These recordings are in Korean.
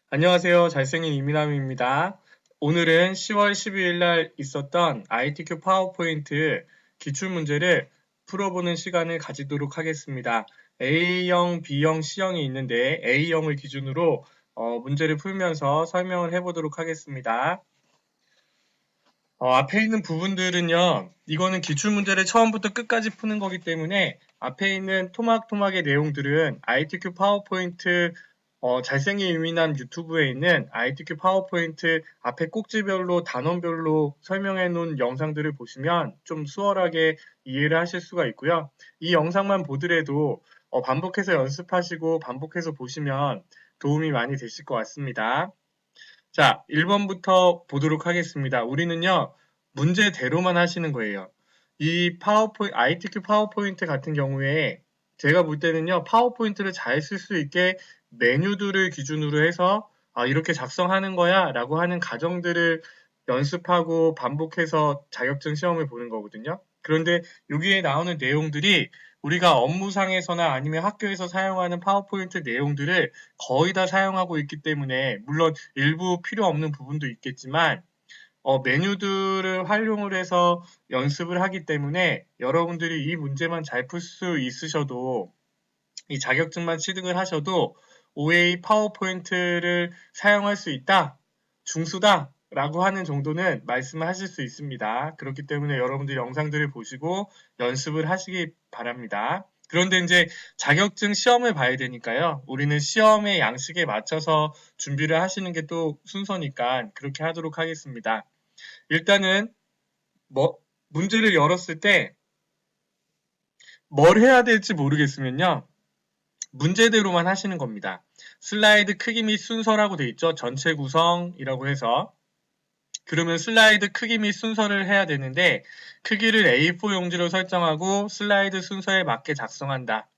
안녕하세요. 잘생긴 이민남입니다. 오늘은 10월 12일 날 있었던 ITQ 파워포인트 기출문제를 풀어보는 시간을 가지도록 하겠습니다. A형, B형, C형이 있는데 A형을 기준으로 문제를 풀면서 설명을 해보도록 하겠습니다. 앞에 있는 부분들은요, 이거는 기출문제를 처음부터 끝까지 푸는 거기 때문에 앞에 있는 토막토막의 내용들은 ITQ 파워포인트 잘생긴 유민한 유튜브에 있는 ITQ 파워포인트 앞에 꼭지별로 단원별로 설명해 놓은 영상들을 보시면 좀 수월하게 이해를 하실 수가 있고요. 이 영상만 보더라도 반복해서 연습하시고 반복해서 보시면 도움이 많이 되실 것 같습니다. 자, 1번부터 보도록 하겠습니다. 우리는요, 문제대로만 하시는 거예요. 이 ITQ 파워포인트 같은 경우에 제가 볼 때는요, 파워포인트를 잘 쓸 수 있게 메뉴들을 기준으로 해서 이렇게 작성하는 거야 라고 하는 가정들을 연습하고 반복해서 자격증 시험을 보는 거거든요. 그런데 여기에 나오는 내용들이 우리가 업무상에서나 아니면 학교에서 사용하는 파워포인트 내용들을 거의 다 사용하고 있기 때문에 물론 일부 필요 없는 부분도 있겠지만 메뉴들을 활용을 해서 연습을 하기 때문에 여러분들이 이 문제만 잘 풀 수 있으셔도 이 자격증만 취득을 하셔도 OA 파워포인트를 사용할 수 있다, 중수다 라고 하는 정도는 말씀을 하실 수 있습니다. 그렇기 때문에 여러분들이 영상들을 보시고 연습을 하시기 바랍니다. 그런데 이제 자격증 시험을 봐야 되니까요. 우리는 시험의 양식에 맞춰서 준비를 하시는 게 또 순서니까 그렇게 하도록 하겠습니다. 일단은 문제를 열었을 때 뭘 해야 될지 모르겠으면요. 문제대로만 하시는 겁니다. 슬라이드 크기 및 순서라고 돼 있죠. 전체 구성이라고 해서. 그러면 슬라이드 크기 및 순서를 해야 되는데 크기를 A4 용지로 설정하고 슬라이드 순서에 맞게 작성한다.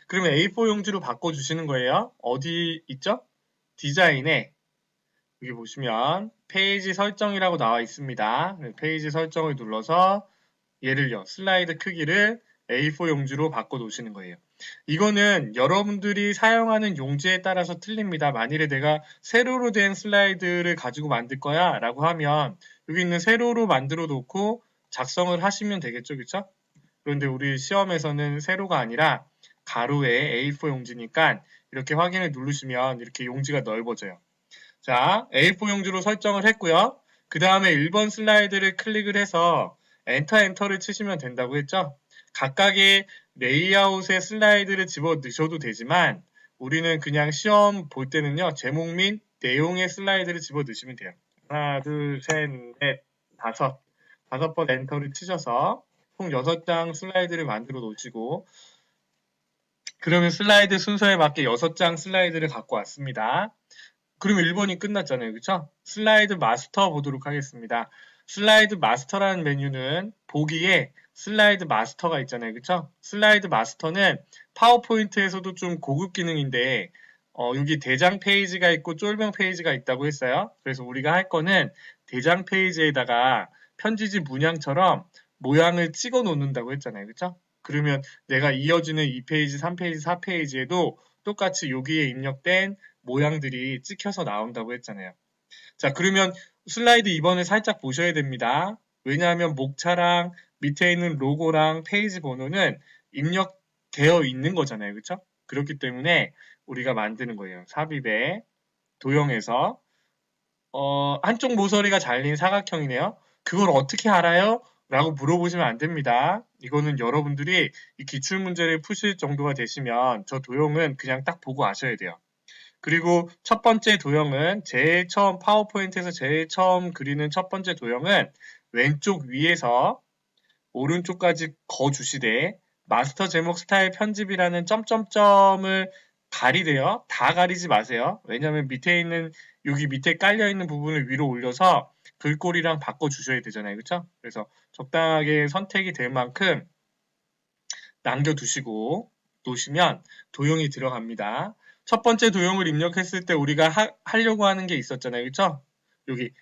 그러면 A4 용지로 바꿔주시는 거예요. 어디 있죠? 디자인에 여기 보시면 페이지 설정이라고 나와 있습니다. 페이지 설정을 눌러서 예를요 슬라이드 크기를 A4 용지로 바꿔 놓으시는 거예요. 이거는 여러분들이 사용하는 용지에 따라서 틀립니다. 만일에 내가 세로로 된 슬라이드를 가지고 만들 거야 라고 하면 여기 있는 세로로 만들어 놓고 작성을 하시면 되겠죠. 그쵸? 그런데 우리 시험에서는 세로가 아니라 가로의 A4 용지니까 이렇게 확인을 누르시면 이렇게 용지가 넓어져요. 자, A4 용지로 설정을 했고요. 그 다음에 1번 슬라이드를 클릭을 해서 엔터를 치시면 된다고 했죠. 각각의 레이아웃의 슬라이드를 집어 넣으셔도 되지만 우리는 그냥 시험 볼 때는요. 제목 및 내용의 슬라이드를 집어 넣으시면 돼요. 하나, 둘, 셋, 넷, 다섯 번 엔터를 치셔서 총 6장 슬라이드를 만들어 놓으시고 그러면 슬라이드 순서에 맞게 6장 슬라이드를 갖고 왔습니다. 그러면 1번이 끝났잖아요. 그쵸? 슬라이드 마스터 보도록 하겠습니다. 슬라이드 마스터라는 메뉴는 보기에 슬라이드 마스터가 있잖아요. 그쵸? 슬라이드 마스터는 파워포인트에서도 좀 고급 기능인데 여기 대장 페이지가 있고 쫄병 페이지가 있다고 했어요. 그래서 우리가 할 거는 대장 페이지에다가 편지지 문양처럼 모양을 찍어 놓는다고 했잖아요. 그쵸? 그러면 내가 이어지는 2페이지, 3페이지, 4페이지에도 똑같이 여기에 입력된 모양들이 찍혀서 나온다고 했잖아요. 자, 그러면 슬라이드 2번을 살짝 보셔야 됩니다. 왜냐하면 목차랑 밑에 있는 로고랑 페이지 번호는 입력되어 있는 거잖아요. 그렇죠? 그렇기 때문에 우리가 만드는 거예요. 삽입에 도형에서 한쪽 모서리가 잘린 사각형이네요. 그걸 어떻게 알아요? 라고 물어보시면 안 됩니다. 이거는 여러분들이 이 기출문제를 푸실 정도가 되시면 저 도형은 그냥 딱 보고 아셔야 돼요. 그리고 첫 번째 도형은 제일 처음 파워포인트에서 제일 처음 그리는 첫 번째 도형은 왼쪽 위에서 오른쪽까지 거주시되 마스터 제목 스타일 편집이라는 점점점을 가리래요. 다 가리지 마세요. 왜냐하면 밑에 있는 여기 밑에 깔려 있는 부분을 위로 올려서 글꼴이랑 바꿔 주셔야 되잖아요. 그렇죠? 그래서 적당하게 선택이 될 만큼 남겨두시고 놓으시면 도형이 들어갑니다. 첫 번째 도형을 입력했을 때 우리가 하려고 하는 게 있었잖아요. 그렇죠? 여기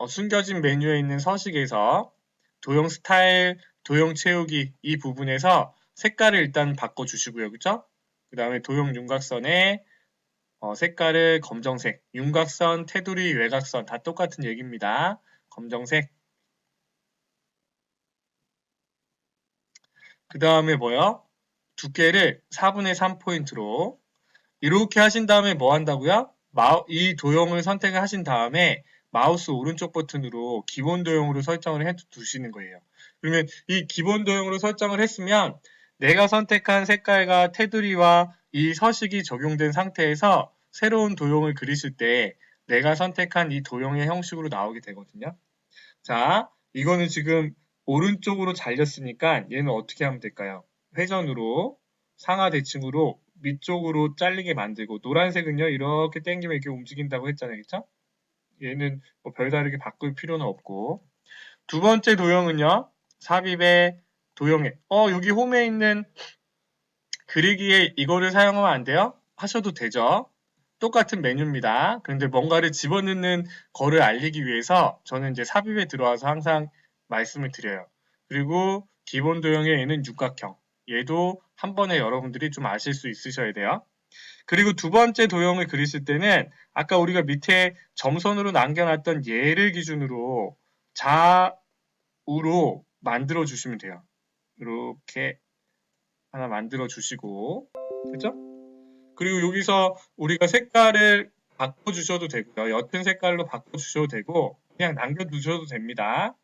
숨겨진 메뉴에 있는 서식에서 도형 스타일, 도형 채우기 이 부분에서 색깔을 일단 바꿔주시고요. 그렇죠? 그 다음에 도형 윤곽선에 색깔을 검정색, 윤곽선, 테두리, 외곽선 다 똑같은 얘기입니다. 검정색. 그 다음에 뭐요? 두께를 4분의 3포인트로 이렇게 하신 다음에 뭐 한다고요? 이 도형을 선택을 하신 다음에 마우스 오른쪽 버튼으로 기본 도형으로 설정을 해 두시는 거예요. 그러면 이 기본 도형으로 설정을 했으면 내가 선택한 색깔과 테두리와 이 서식이 적용된 상태에서 새로운 도형을 그리실 때 내가 선택한 이 도형의 형식으로 나오게 되거든요. 자, 이거는 지금 오른쪽으로 잘렸으니까 얘는 어떻게 하면 될까요? 회전으로 상하 대칭으로 밑쪽으로 잘리게 만들고 노란색은요 이렇게 당기면 이렇게 움직인다고 했잖아요. 그쵸? 얘는 뭐 별다르게 바꿀 필요는 없고 두 번째 도형은요 삽입의 도형에 여기 홈에 있는 그리기에 이거를 사용하면 안 돼요? 하셔도 되죠. 똑같은 메뉴입니다. 그런데 뭔가를 집어넣는 거를 알리기 위해서 저는 이제 삽입에 들어와서 항상 말씀을 드려요. 그리고 기본 도형의 얘는 육각형. 얘도 한 번에 여러분들이 좀 아실 수 있으셔야 돼요. 그리고 두 번째 도형을 그리실 때는 아까 우리가 밑에 점선으로 남겨놨던 얘를 기준으로 좌우로 만들어 주시면 돼요. 이렇게 하나 만들어 주시고 그죠? 그리고 여기서 우리가 색깔을 바꿔주셔도 되고요. 옅은 색깔로 바꿔주셔도 되고 그냥 남겨두셔도 됩니다.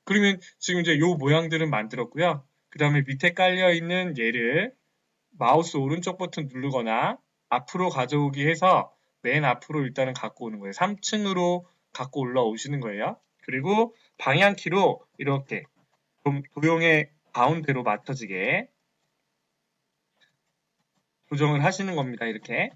그러면 지금 이제 요 모양들은 만들었고요. 그 다음에 밑에 깔려있는 얘를 마우스 오른쪽 버튼 누르거나 앞으로 가져오기 해서 맨 앞으로 일단은 갖고 오는 거예요. 3층으로 갖고 올라오시는 거예요. 그리고 방향키로 이렇게 좀 도형의 가운데로 맞춰지게 조정을 하시는 겁니다. 이렇게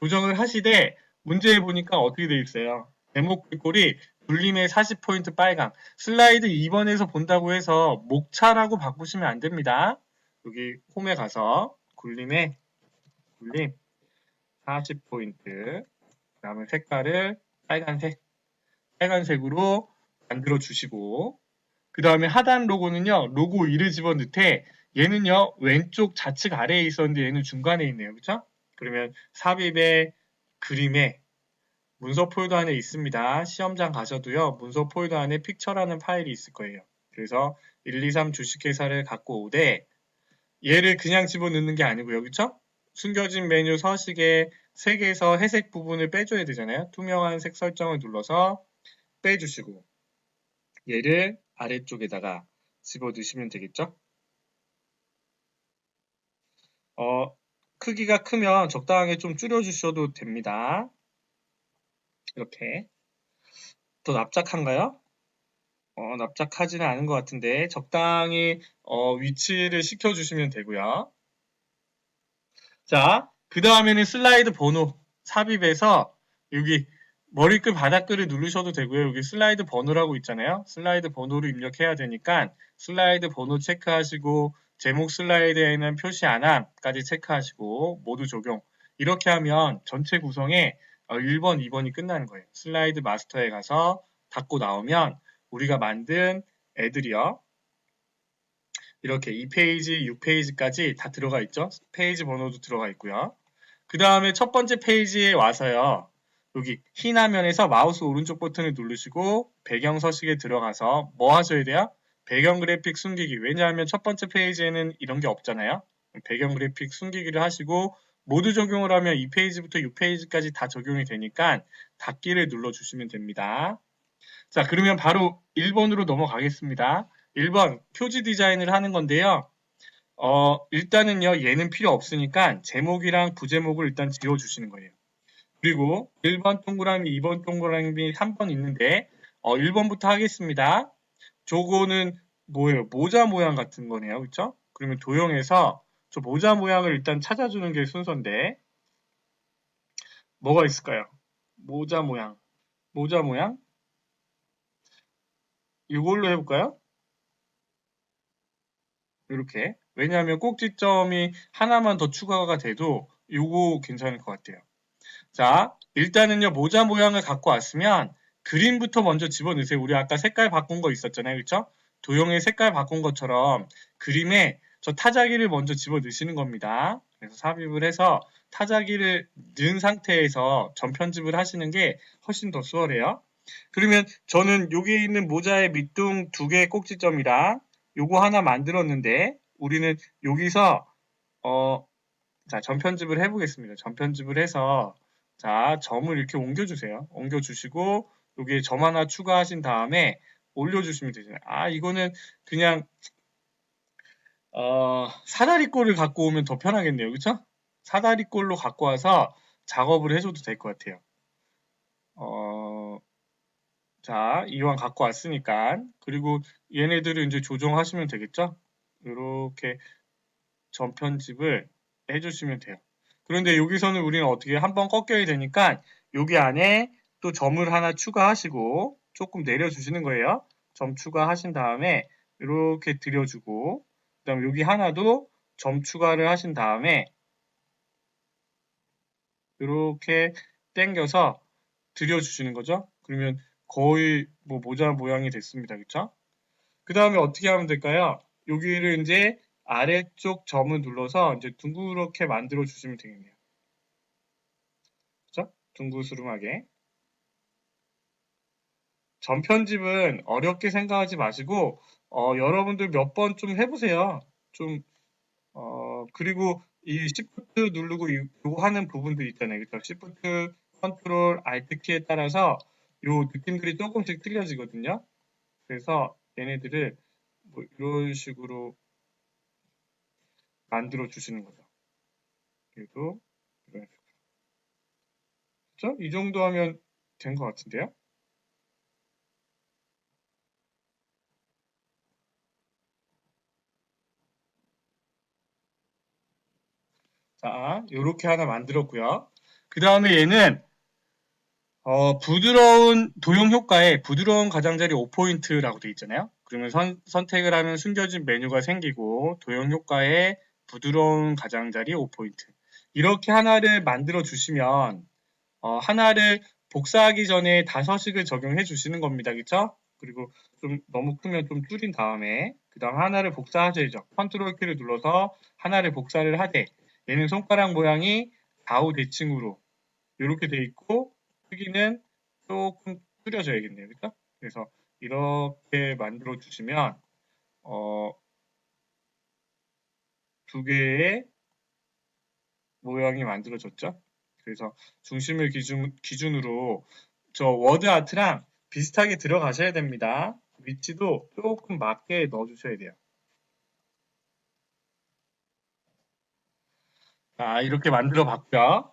조정을 하시되 문제에 보니까 어떻게 되어 있어요? 제목 글꼴이 굴림의 40포인트 빨강 슬라이드 2번에서 본다고 해서 목차라고 바꾸시면 안 됩니다. 여기 홈에 가서 굴림 40포인트 그 다음에 색깔을 빨간색으로 만들어 주시고 그 다음에 하단 로고는요 로고 1을 집어넣되 얘는요 왼쪽 좌측 아래에 있었는데 얘는 중간에 있네요. 그렇죠? 그러면 삽입의 그림에 문서 폴더 안에 있습니다. 시험장 가셔도요 문서 폴더 안에 픽처라는 파일이 있을 거예요. 그래서 1, 2, 3 주식회사를 갖고 오되 얘를 그냥 집어넣는 게 아니고요. 그렇죠? 숨겨진 메뉴 서식의 색에서 회색 부분을 빼줘야 되잖아요. 투명한 색 설정을 눌러서 빼주시고 얘를 아래쪽에다가 집어넣으시면 되겠죠? 크기가 크면 적당하게 좀 줄여주셔도 됩니다. 이렇게. 더 납작한가요? 납작하지는 않은 것 같은데 적당히 위치를 시켜주시면 되고요. 자, 그 다음에는 슬라이드 번호 삽입해서 여기 머리끝 바닥글을 누르셔도 되고요. 여기 슬라이드 번호라고 있잖아요. 슬라이드 번호를 입력해야 되니까 슬라이드 번호 체크하시고 제목 슬라이드에는 표시 안함까지 체크하시고 모두 적용. 이렇게 하면 전체 구성에 1번, 2번이 끝나는 거예요. 슬라이드 마스터에 가서 닫고 나오면 우리가 만든 애들이요. 이렇게 2페이지, 6페이지까지 다 들어가 있죠. 페이지 번호도 들어가 있고요. 그 다음에 첫 번째 페이지에 와서요. 여기 흰 화면에서 마우스 오른쪽 버튼을 누르시고 배경 서식에 들어가서 뭐 하셔야 돼요? 배경 그래픽 숨기기. 왜냐하면 첫 번째 페이지에는 이런 게 없잖아요. 배경 그래픽 숨기기를 하시고 모두 적용을 하면 2페이지부터 6페이지까지 다 적용이 되니까 닫기를 눌러주시면 됩니다. 자, 그러면 바로 1번으로 넘어가겠습니다. 1번 표지 디자인을 하는 건데요. 일단은요, 얘는 필요 없으니까 제목이랑 부제목을 일단 지워주시는 거예요. 그리고 1번 동그라미, 2번 동그라미, 3번 있는데 1번부터 하겠습니다. 저거는 뭐예요? 모자 모양 같은 거네요. 그렇죠? 그러면 도형에서 저 모자 모양을 일단 찾아주는 게 순서인데 뭐가 있을까요? 모자 모양. 이걸로 해볼까요? 이렇게. 왜냐하면 꼭지점이 하나만 더 추가가 돼도 이거 괜찮을 것 같아요. 자, 일단은요, 모자 모양을 갖고 왔으면 그림부터 먼저 집어넣으세요. 우리 아까 색깔 바꾼 거 있었잖아요. 그렇죠? 도형의 색깔 바꾼 것처럼 그림에 저 타자기를 먼저 집어넣으시는 겁니다. 그래서 삽입을 해서 타자기를 넣은 상태에서 전편집을 하시는 게 훨씬 더 수월해요. 그러면 저는 여기 있는 모자의 밑둥 2개의 꼭지점이랑 요거 하나 만들었는데 우리는 여기서 자, 전편집을 해보겠습니다. 전편집을 해서 자, 점을 이렇게 옮겨주세요. 옮겨주시고 여기에 점 하나 추가하신 다음에 올려주시면 되잖아요. 아, 이거는 그냥 사다리꼴을 갖고 오면 더 편하겠네요. 그쵸? 사다리꼴로 갖고 와서 작업을 해줘도 될 것 같아요. 자, 이왕 갖고 왔으니까. 그리고 얘네들을 이제 조정하시면 되겠죠? 이렇게 전편집을 해주시면 돼요. 그런데 여기서는 우리는 어떻게 한번 꺾여야 되니까 여기 안에 또 점을 하나 추가하시고 조금 내려주시는 거예요. 점 추가하신 다음에 이렇게 들여주고 그 다음에 여기 하나도 점 추가를 하신 다음에 이렇게 당겨서 들여주시는 거죠. 그러면 거의 뭐 모자 모양이 됐습니다. 그쵸? 그 다음에 어떻게 하면 될까요? 여기를 이제 아래쪽 점을 눌러서 이제 둥그렇게 만들어 주시면 되겠네요. 그죠? 둥그스름하게. 점 편집은 어렵게 생각하지 마시고, 여러분들 몇 번 좀 해보세요. 좀, 그리고 이 Shift 누르고 이거 하는 부분들 있잖아요. 그죠? Shift, Ctrl, Alt 키에 따라서 요 느낌들이 조금씩 틀려지거든요. 그래서 얘네들을 뭐 이런 식으로 만들어 주시는 거죠. 그래도 이런 식으로. 그렇죠? 이 정도 하면 된 것 같은데요? 자, 이렇게 하나 만들었고요. 그 다음에 얘는 부드러운 도형 효과에 부드러운 가장자리 5포인트라고 되어 있잖아요. 그러면 선택을 하면 숨겨진 메뉴가 생기고 도형 효과에 부드러운 가장자리 5포인트. 이렇게 하나를 만들어 주시면 하나를 복사하기 전에 다서식을 적용해 주시는 겁니다. 그쵸? 그리고 좀 너무 크면 좀 줄인 다음에 그 다음 하나를 복사하셔야죠. 컨트롤 키를 눌러서 하나를 복사를 하되 얘는 손가락 모양이 좌우 대칭으로 이렇게 돼 있고 크기는 조금 줄여줘야겠네요. 그쵸? 그래서 이렇게 만들어 주시면 두 개의 모양이 만들어졌죠. 그래서 중심을 기준으로 저 워드 아트랑 비슷하게 들어가셔야 됩니다. 위치도 조금 맞게 넣어주셔야 돼요. 자, 이렇게 만들어 봤고요.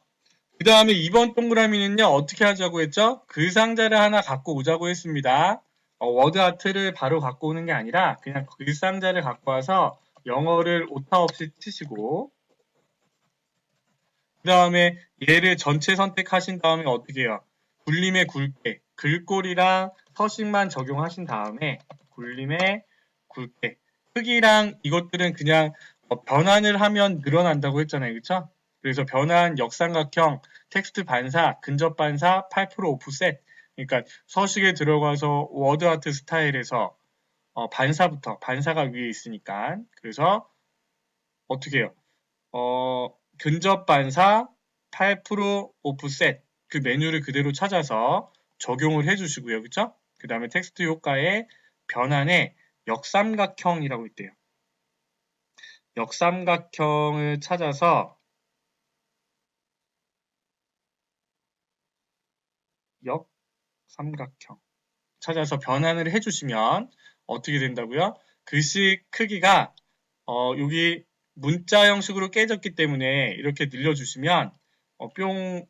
그 다음에 이번 동그라미는요, 어떻게 하자고 했죠? 그 상자를 하나 갖고 오자고 했습니다. 워드 아트를 바로 갖고 오는 게 아니라 그냥 그 상자를 갖고 와서 영어를 오타 없이 치시고 그 다음에 얘를 전체 선택하신 다음에 어떻게 해요? 굴림의 굵게, 글꼴이랑 서식만 적용하신 다음에 굴림의 굵게, 크기랑 이것들은 그냥 변환을 하면 늘어난다고 했잖아요. 그쵸? 그래서 변환 역삼각형, 텍스트 반사, 근접 반사, 8% 오프셋. 그러니까 서식에 들어가서 워드 아트 스타일에서 반사가 위에 있으니까. 그래서 어떻게 해요? 근접 반사 8% 오프셋 그 메뉴를 그대로 찾아서 적용을 해주시고요. 그쵸? 그 다음에 텍스트 효과의 변환에 역삼각형이라고 있대요. 역삼각형을 찾아서 역삼각형 찾아서 변환을 해주시면 어떻게 된다고요? 글씨 크기가 여기 문자 형식으로 깨졌기 때문에 이렇게 늘려주시면 뿅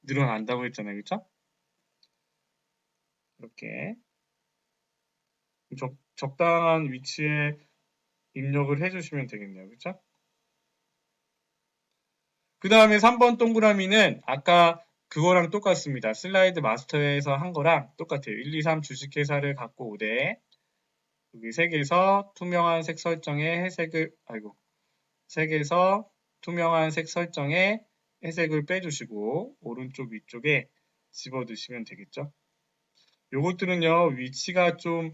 늘어난다고 했잖아요. 그쵸? 이렇게 적당한 위치에 입력을 해주시면 되겠네요. 그쵸? 그 다음에 3번 동그라미는 아까 그거랑 똑같습니다. 슬라이드 마스터에서 한 거랑 똑같아요. 1, 2, 3 주식회사를 갖고 오되 여기 색에서 투명한 색 설정에 색에서 투명한 색 설정에 회색을 빼주시고 오른쪽 위쪽에 집어넣으시면 되겠죠. 요것들은요 위치가 좀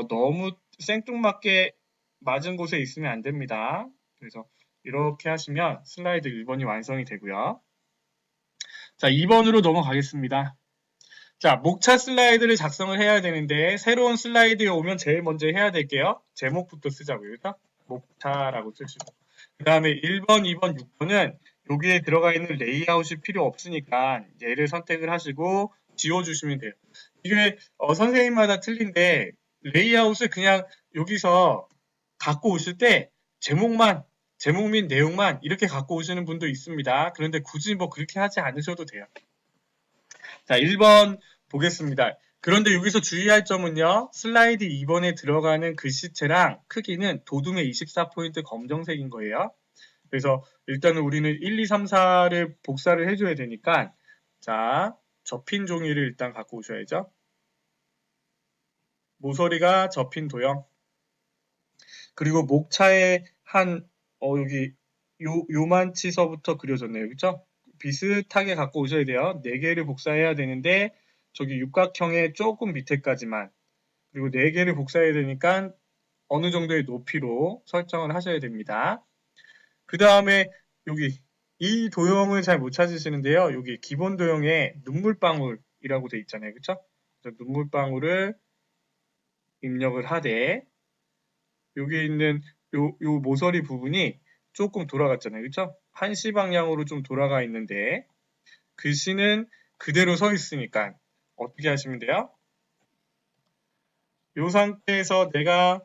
너무 생뚱맞게 맞은 곳에 있으면 안 됩니다. 그래서 이렇게 하시면 슬라이드 1번이 완성이 되고요. 자, 2번으로 넘어가겠습니다. 자, 목차 슬라이드를 작성을 해야 되는데 새로운 슬라이드에 오면 제일 먼저 해야 될게요. 제목부터 쓰자고요. 그죠? 목차라고 쓰시고. 그 다음에 1번, 2번, 6번은 여기에 들어가 있는 레이아웃이 필요 없으니까 얘를 선택을 하시고 지워주시면 돼요. 이게 선생님마다 틀린데 레이아웃을 그냥 여기서 갖고 오실 때 제목 및 내용만 이렇게 갖고 오시는 분도 있습니다. 그런데 굳이 뭐 그렇게 하지 않으셔도 돼요. 자, 1번 보겠습니다. 그런데 여기서 주의할 점은요. 슬라이드 2번에 들어가는 글씨체랑 크기는 도둠의 24포인트 검정색인 거예요. 그래서 일단은 우리는 1, 2, 3, 4를 복사를 해줘야 되니까 자, 접힌 종이를 일단 갖고 오셔야죠. 모서리가 접힌 도형. 그리고 목차에 한 여기 요만치서부터 그려졌네요. 그렇죠? 비슷하게 갖고 오셔야 돼요. 4개를 복사해야 되는데 저기 육각형의 조금 밑에까지만 그리고 4개를 복사해야 되니까 어느 정도의 높이로 설정을 하셔야 됩니다. 그 다음에 여기 이 도형을 잘 못 찾으시는데요. 여기 기본 도형에 눈물방울이라고 돼 있잖아요. 그렇죠? 눈물방울을 입력을 하되 여기 있는 요 모서리 부분이 조금 돌아갔잖아요. 그렇죠? 한시 방향으로 좀 돌아가 있는데 글씨는 그대로 서 있으니까 어떻게 하시면 돼요? 이 상태에서 내가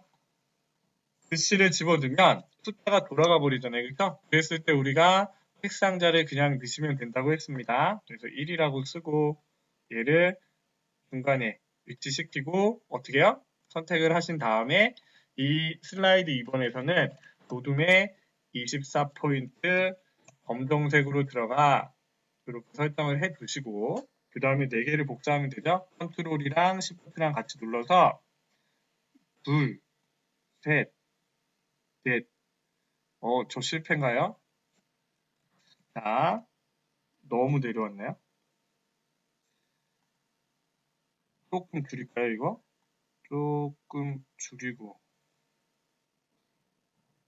글씨를 집어넣으면 숫자가 돌아가 버리잖아요. 그렇죠? 그랬을 때 우리가 획상자를 그냥 넣으시면 된다고 했습니다. 그래서 1이라고 쓰고 얘를 중간에 위치시키고 어떻게 해요? 선택을 하신 다음에 이 슬라이드 2번에서는 도둠의 24포인트 검정색으로 들어가 이렇게 설정을 해 두시고 그 다음에 4개를 복사하면 되죠. 컨트롤이랑 시프트랑 같이 눌러서 둘, 셋, 넷. 저 실패인가요? 자, 너무 내려왔나요? 조금 줄일까요, 이거? 조금 줄이고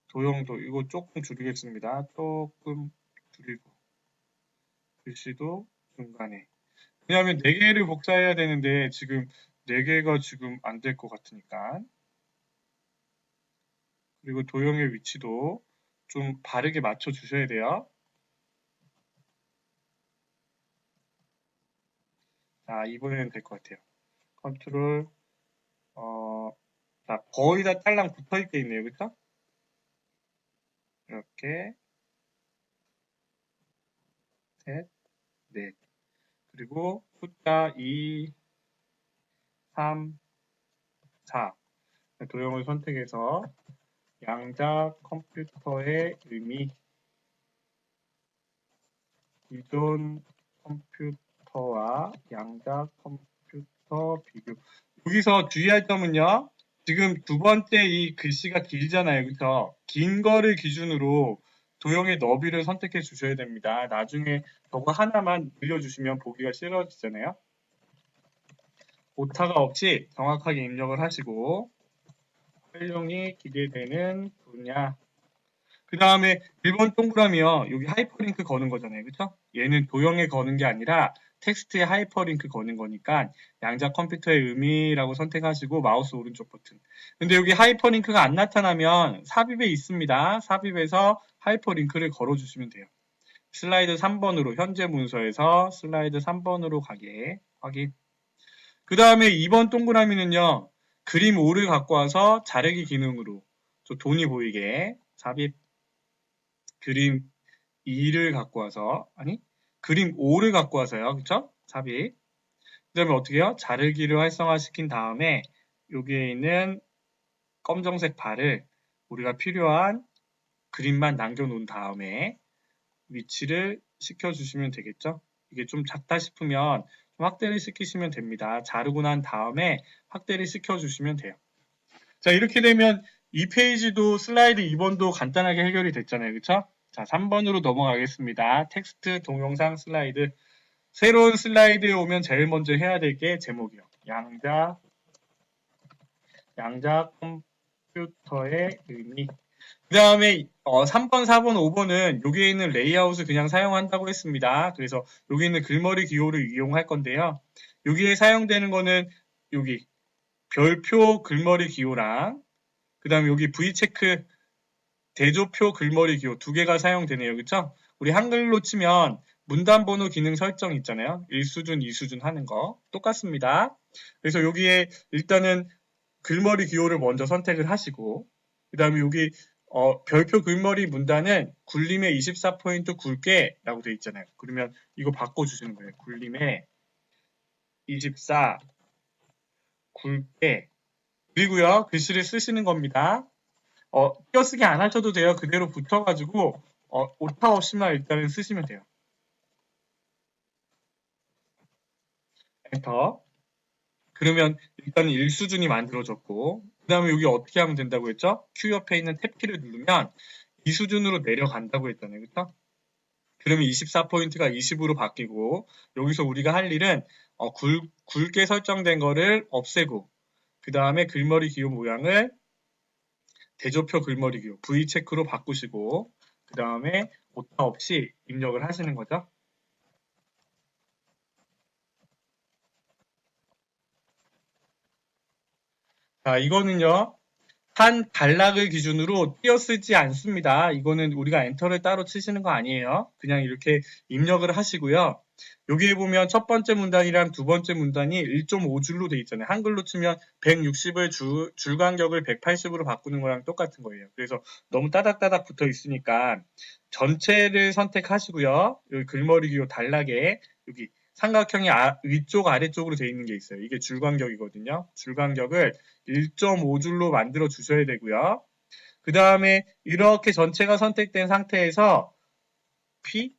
도형도 이거 조금 줄이겠습니다. 조금 줄이고 글씨도 중간에 왜냐하면 4개를 복사해야 되는데 지금 4개가 지금 안 될 것 같으니까 그리고 도형의 위치도 좀 바르게 맞춰 주셔야 돼요. 자, 이번에는 될 것 같아요. 컨트롤 자, 거의 다 딸랑 붙어 있게 있네요. 그쵸? 이렇게 셋, 넷 그리고 숫자 2, 3, 4 도형을 선택해서 양자 컴퓨터의 의미 기존 컴퓨터와 양자 컴퓨터 비교 여기서 주의할 점은요. 지금 두 번째 이 글씨가 길잖아요. 그쵸? 긴 거를 기준으로 도형의 너비를 선택해 주셔야 됩니다. 나중에 저거 하나만 늘려주시면 보기가 싫어지잖아요. 오타가 없이 정확하게 입력을 하시고 활용이 기대되는 분야 그 다음에 1번 동그라미요. 여기 하이퍼링크 거는 거잖아요. 그쵸? 얘는 도형에 거는 게 아니라 텍스트에 하이퍼링크 거는 거니까 양자 컴퓨터의 의미라고 선택하시고 마우스 오른쪽 버튼. 근데 여기 하이퍼링크가 안 나타나면 삽입에 있습니다. 삽입에서 하이퍼링크를 걸어주시면 돼요. 슬라이드 3번으로 현재 문서에서 슬라이드 3번으로 가게 확인. 그 다음에 2번 동그라미는요. 그림 5를 갖고 와서 자르기 기능으로 돈이 보이게 삽입 그림 2를 갖고 와서 그림 5를 갖고 와서요. 그쵸? 삽입 그 다음에 어떻게 해요? 자르기를 활성화시킨 다음에 여기에 있는 검정색 발을 우리가 필요한 그림만 남겨놓은 다음에 위치를 시켜주시면 되겠죠? 이게 좀 작다 싶으면 좀 확대를 시키시면 됩니다. 자르고 난 다음에 확대를 시켜주시면 돼요. 자, 이렇게 되면 이 페이지도 슬라이드 2번도 간단하게 해결이 됐잖아요. 그쵸? 자, 3번으로 넘어가겠습니다. 텍스트 동영상 슬라이드. 새로운 슬라이드에 오면 제일 먼저 해야 될 게 제목이요. 양자 컴퓨터의 의미. 그 다음에 3번, 4번, 5번은 여기에 있는 레이아웃을 그냥 사용한다고 했습니다. 그래서 여기 있는 글머리 기호를 이용할 건데요. 여기에 사용되는 거는 여기 별표 글머리 기호랑 그 다음에 여기 V체크 대조표 글머리 기호 두 개가 사용되네요. 그쵸? 우리 한글로 치면 문단번호 기능 설정 있잖아요. 1수준, 2수준 하는 거 똑같습니다. 그래서 여기에 일단은 글머리 기호를 먼저 선택을 하시고 그 다음에 여기 별표 글머리 문단은 굴림에 24포인트 굵게 라고 되어 있잖아요. 그러면 이거 바꿔주시는 거예요. 굴림에 24 굵게 그리고요 글씨를 쓰시는 겁니다. 띄어쓰기 안 하셔도 돼요. 그대로 붙어가지고 오타 없이만 일단은 쓰시면 돼요. 엔터. 그러면 일단 1수준이 만들어졌고 그 다음에 여기 어떻게 하면 된다고 했죠? Q 옆에 있는 탭키를 누르면 2수준으로 내려간다고 했잖아요. 그렇죠? 그러면 24포인트가 20으로 바뀌고 여기서 우리가 할 일은 굵게 설정된 거를 없애고 그 다음에 글머리 기호 모양을 대조표 글머리 기호 V체크로 바꾸시고 그 다음에 오타 없이 입력을 하시는 거죠. 자, 이거는요. 한 단락을 기준으로 띄어쓰지 않습니다. 이거는 우리가 엔터를 따로 치시는 거 아니에요. 그냥 이렇게 입력을 하시고요. 여기에 보면 첫 번째 문단이랑 두 번째 문단이 1.5줄로 돼 있잖아요. 한글로 치면 160을 줄 간격을 180으로 바꾸는 거랑 똑같은 거예요. 그래서 너무 따닥따닥 붙어 있으니까 전체를 선택하시고요. 여기 글머리 기호 단락에 여기 삼각형이 위쪽 아래쪽으로 돼 있는 게 있어요. 이게 줄 간격이거든요. 줄 간격을 1.5줄로 만들어 주셔야 되고요. 그 다음에 이렇게 전체가 선택된 상태에서 P?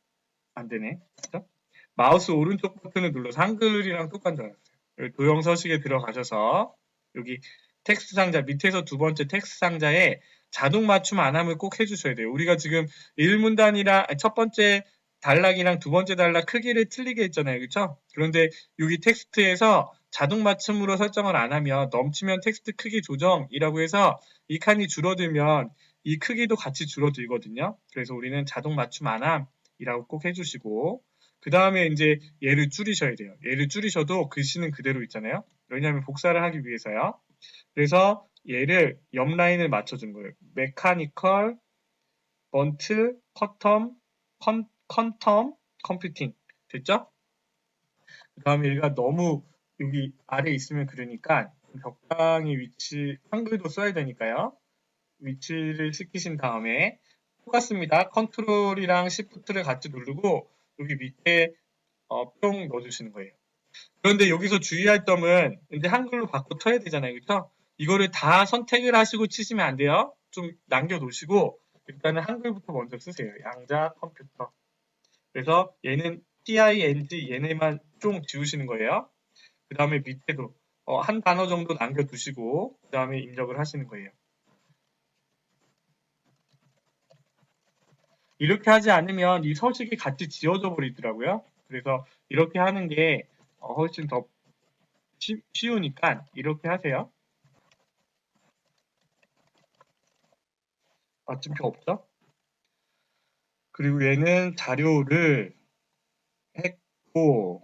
안 되네. 그렇죠? 마우스 오른쪽 버튼을 눌러서 한글이랑 똑같은 줄 알았어요. 도형 서식에 들어가셔서 여기 텍스트 상자 밑에서 두 번째 텍스트 상자에 자동 맞춤 안 함을 꼭 해주셔야 돼요. 우리가 지금 1문단이랑 첫 번째 단락이랑 두 번째 단락 크기를 틀리게 했잖아요. 그렇죠? 그런데 여기 텍스트에서 자동 맞춤으로 설정을 안 하면 넘치면 텍스트 크기 조정이라고 해서 이 칸이 줄어들면 이 크기도 같이 줄어들거든요. 그래서 우리는 자동 맞춤 안 함이라고 꼭 해주시고 그 다음에 이제 얘를 줄이셔야 돼요. 얘를 줄이셔도 글씨는 그대로 있잖아요. 왜냐하면 복사를 하기 위해서요. 그래서 얘를 옆 라인을 맞춰준 거예요. 메카니컬, 번트, 커텀, 컨텀, 컴퓨팅. 됐죠? 그 다음에 얘가 너무 여기 아래 있으면 그러니까 적당히 위치, 한글도 써야 되니까요. 위치를 시키신 다음에 똑같습니다. 컨트롤이랑 시프트를 같이 누르고 여기 밑에 뿅 넣어주시는 거예요. 그런데 여기서 주의할 점은 이제 한글로 바꿔 쳐야 되잖아요. 그렇죠? 이거를 다 선택을 하시고 치시면 안 돼요. 좀 남겨놓으시고 일단은 한글부터 먼저 쓰세요. 양자 컴퓨터. 그래서 얘는 TING 얘네만 좀 지우시는 거예요. 그 다음에 밑에도 한 단어 정도 남겨두시고 그 다음에 입력을 하시는 거예요. 이렇게 하지 않으면 이 서식이 같이 지워져 버리더라고요. 그래서 이렇게 하는 게 훨씬 더 쉬우니까 이렇게 하세요. 맞춤표 없죠? 그리고 얘는 자료를 했고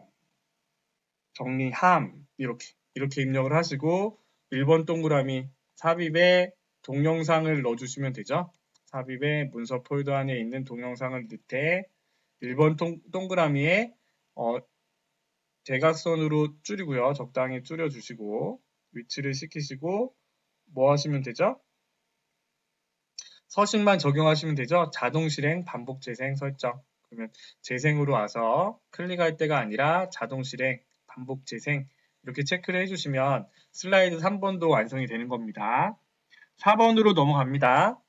정리함 이렇게 입력을 하시고 1번 동그라미 삽입에 동영상을 넣어주시면 되죠. 삽입에 문서 폴더 안에 있는 동영상을 넣되 1번 동그라미에 대각선으로 줄이고요. 적당히 줄여주시고 위치를 시키시고 뭐 하시면 되죠? 서식만 적용하시면 되죠. 자동 실행, 반복 재생 설정. 그러면 재생으로 와서 클릭할 때가 아니라 자동 실행, 반복 재생 이렇게 체크를 해주시면 슬라이드 3번도 완성이 되는 겁니다. 4번으로 넘어갑니다.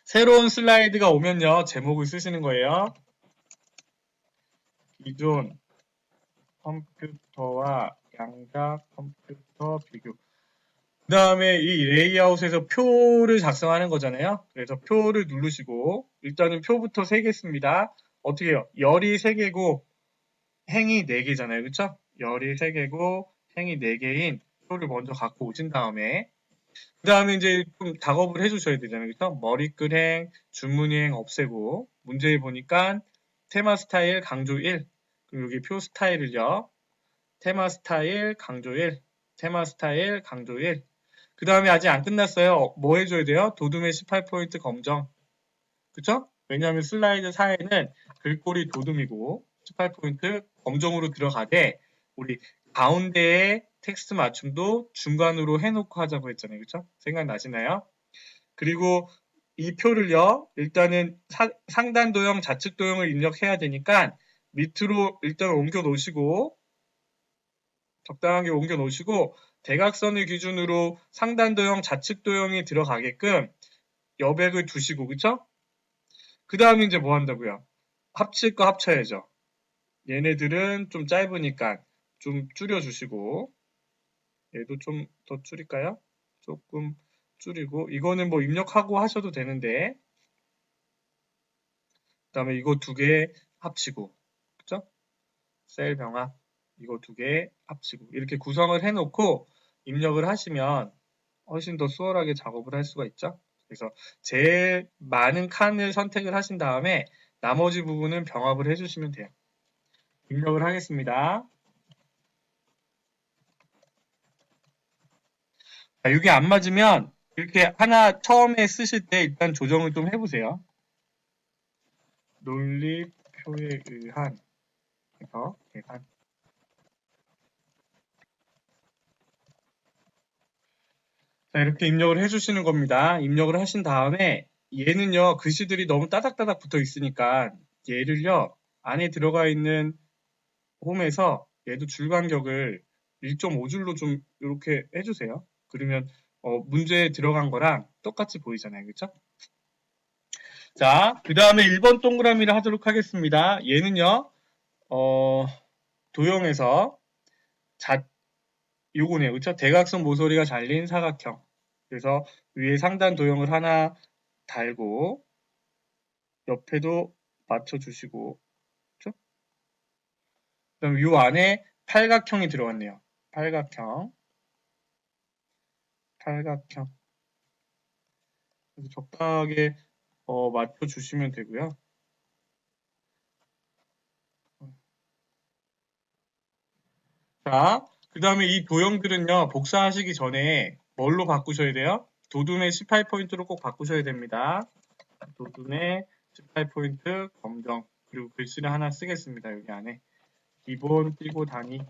새로운 슬라이드가 오면요. 제목을 쓰시는 거예요. 기존 컴퓨터와 양자 컴퓨터 비교. 그 다음에 이 레이아웃에서 표를 작성하는 거잖아요. 그래서 표를 누르시고 일단은 표부터 세겠습니다. 어떻게 해요? 열이 3개고 행이 4개잖아요. 그쵸? 열이 3개고 행이 4개인 표를 먼저 갖고 오신 다음에 그 다음에 이제 좀 작업을 해주셔야 되잖아요. 그쵸? 머리글행, 줄무늬행 없애고, 문제에 보니까 테마 스타일 강조 1, 그리고 여기 표 스타일을요. 테마 스타일 강조 1, 테마 스타일 강조 1. 그 다음에 아직 안 끝났어요. 뭐 해줘야 돼요? 도둠의 18포인트 검정. 그쵸? 왜냐하면 슬라이드 4에는 글꼴이 도둠이고 18포인트 검정으로 들어가되 우리 가운데에 텍스트 맞춤도 중간으로 해놓고 하자고 했잖아요. 그쵸? 생각나시나요? 그리고 이 표를요. 일단은 상단 도형, 좌측 도형을 입력해야 되니까 밑으로 일단 옮겨 놓으시고 적당하게 옮겨 놓으시고 대각선을 기준으로 상단 도형, 좌측 도형이 들어가게끔 여백을 두시고 그쵸? 그 다음에 이제 뭐 한다고요? 합칠 거 합쳐야죠. 얘네들은 좀 짧으니까 좀 줄여주시고 얘도 좀 더 줄일까요? 조금 줄이고 이거는 뭐 입력하고 하셔도 되는데 그 다음에 이거 두 개 합치고 그쵸? 셀 병합 이거 두 개 합치고 이렇게 구성을 해놓고 입력을 하시면 훨씬 더 수월하게 작업을 할 수가 있죠. 그래서 제일 많은 칸을 선택을 하신 다음에 나머지 부분은 병합을 해주시면 돼요. 입력을 하겠습니다. 자, 이게 안 맞으면 이렇게 하나 처음에 쓰실 때 일단 조정을 좀 해보세요. 논리표에 의한 해서 계산. 자, 이렇게 입력을 해주시는 겁니다. 입력을 하신 다음에 얘는요 글씨들이 너무 따닥따닥 붙어 있으니까 얘를요 안에 들어가 있는 홈에서 얘도 줄 간격을 1.5줄로 좀 이렇게 해주세요. 그러면 문제에 들어간 거랑 똑같이 보이잖아요. 그쵸? 자, 그 다음에 1번 동그라미를 하도록 하겠습니다. 얘는요, 도형에서 요거네요. 그쵸? 대각선 모서리가 잘린 사각형. 그래서 위에 상단 도형을 하나 달고, 옆에도 맞춰주시고, 그쵸? 그다음 요 안에 팔각형이 들어갔네요. 팔각형. 그래서 적당하게 맞춰주시면 되고요. 자, 그 다음에 이 도형들은요, 복사하시기 전에 뭘로 바꾸셔야 돼요? 도둠의 18포인트로 꼭 바꾸셔야 됩니다. 도둠의 18포인트 검정. 그리고 글씨를 하나 쓰겠습니다. 여기 안에. 기본 띄고 단위.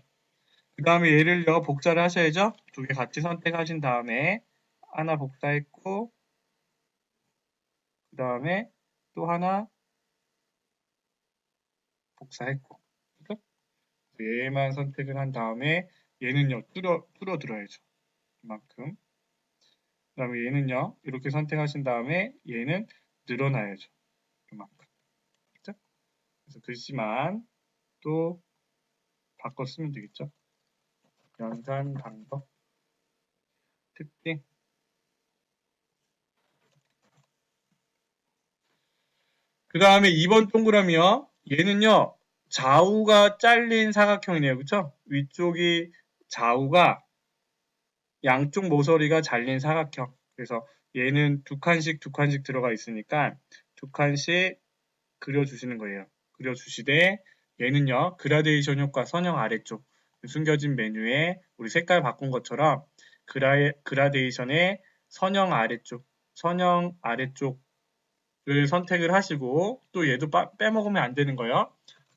그 다음에 얘를요, 복사를 하셔야죠? 두 개 같이 선택하신 다음에 하나 복사했고, 그 다음에 또 하나 복사했고. 그죠? 얘만 선택을 한 다음에 얘는요, 줄어들어야죠. 이만큼. 그 다음에 얘는요, 이렇게 선택하신 다음에 얘는 늘어나야죠. 이만큼. 그죠? 그래서 글씨만 또 바꿔 쓰면 되겠죠. 연산 방법, 특징. 그 다음에 2번 동그라미요. 얘는요, 좌우가 잘린 사각형이네요. 그쵸? 위쪽이 좌우가 양쪽 모서리가 잘린 사각형. 그래서 얘는 두 칸씩 들어가 있으니까 두 칸씩 그려주시는 거예요. 그려주시되 얘는요. 그라데이션 효과 선형 아래쪽 숨겨진 메뉴에 우리 색깔 바꾼 것처럼 그라데이션의 선형 아래쪽을 선택을 하시고 또 얘도 빼먹으면 안 되는 거예요.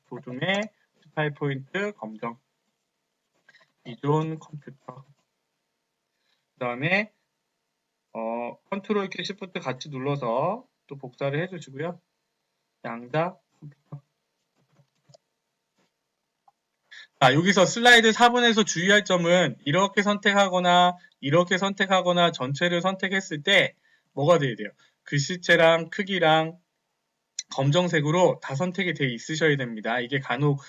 도둠의 18포인트 검정 기존 컴퓨터 그 다음에 컨트롤 키 시프트 같이 눌러서 또 복사를 해주시고요. 양자 컴퓨터. 자, 여기서 슬라이드 4번에서 주의할 점은 이렇게 선택하거나 전체를 선택했을 때 뭐가 돼야 돼요? 글씨체랑 크기랑 검정색으로 다 선택이 돼 있으셔야 됩니다. 이게 간혹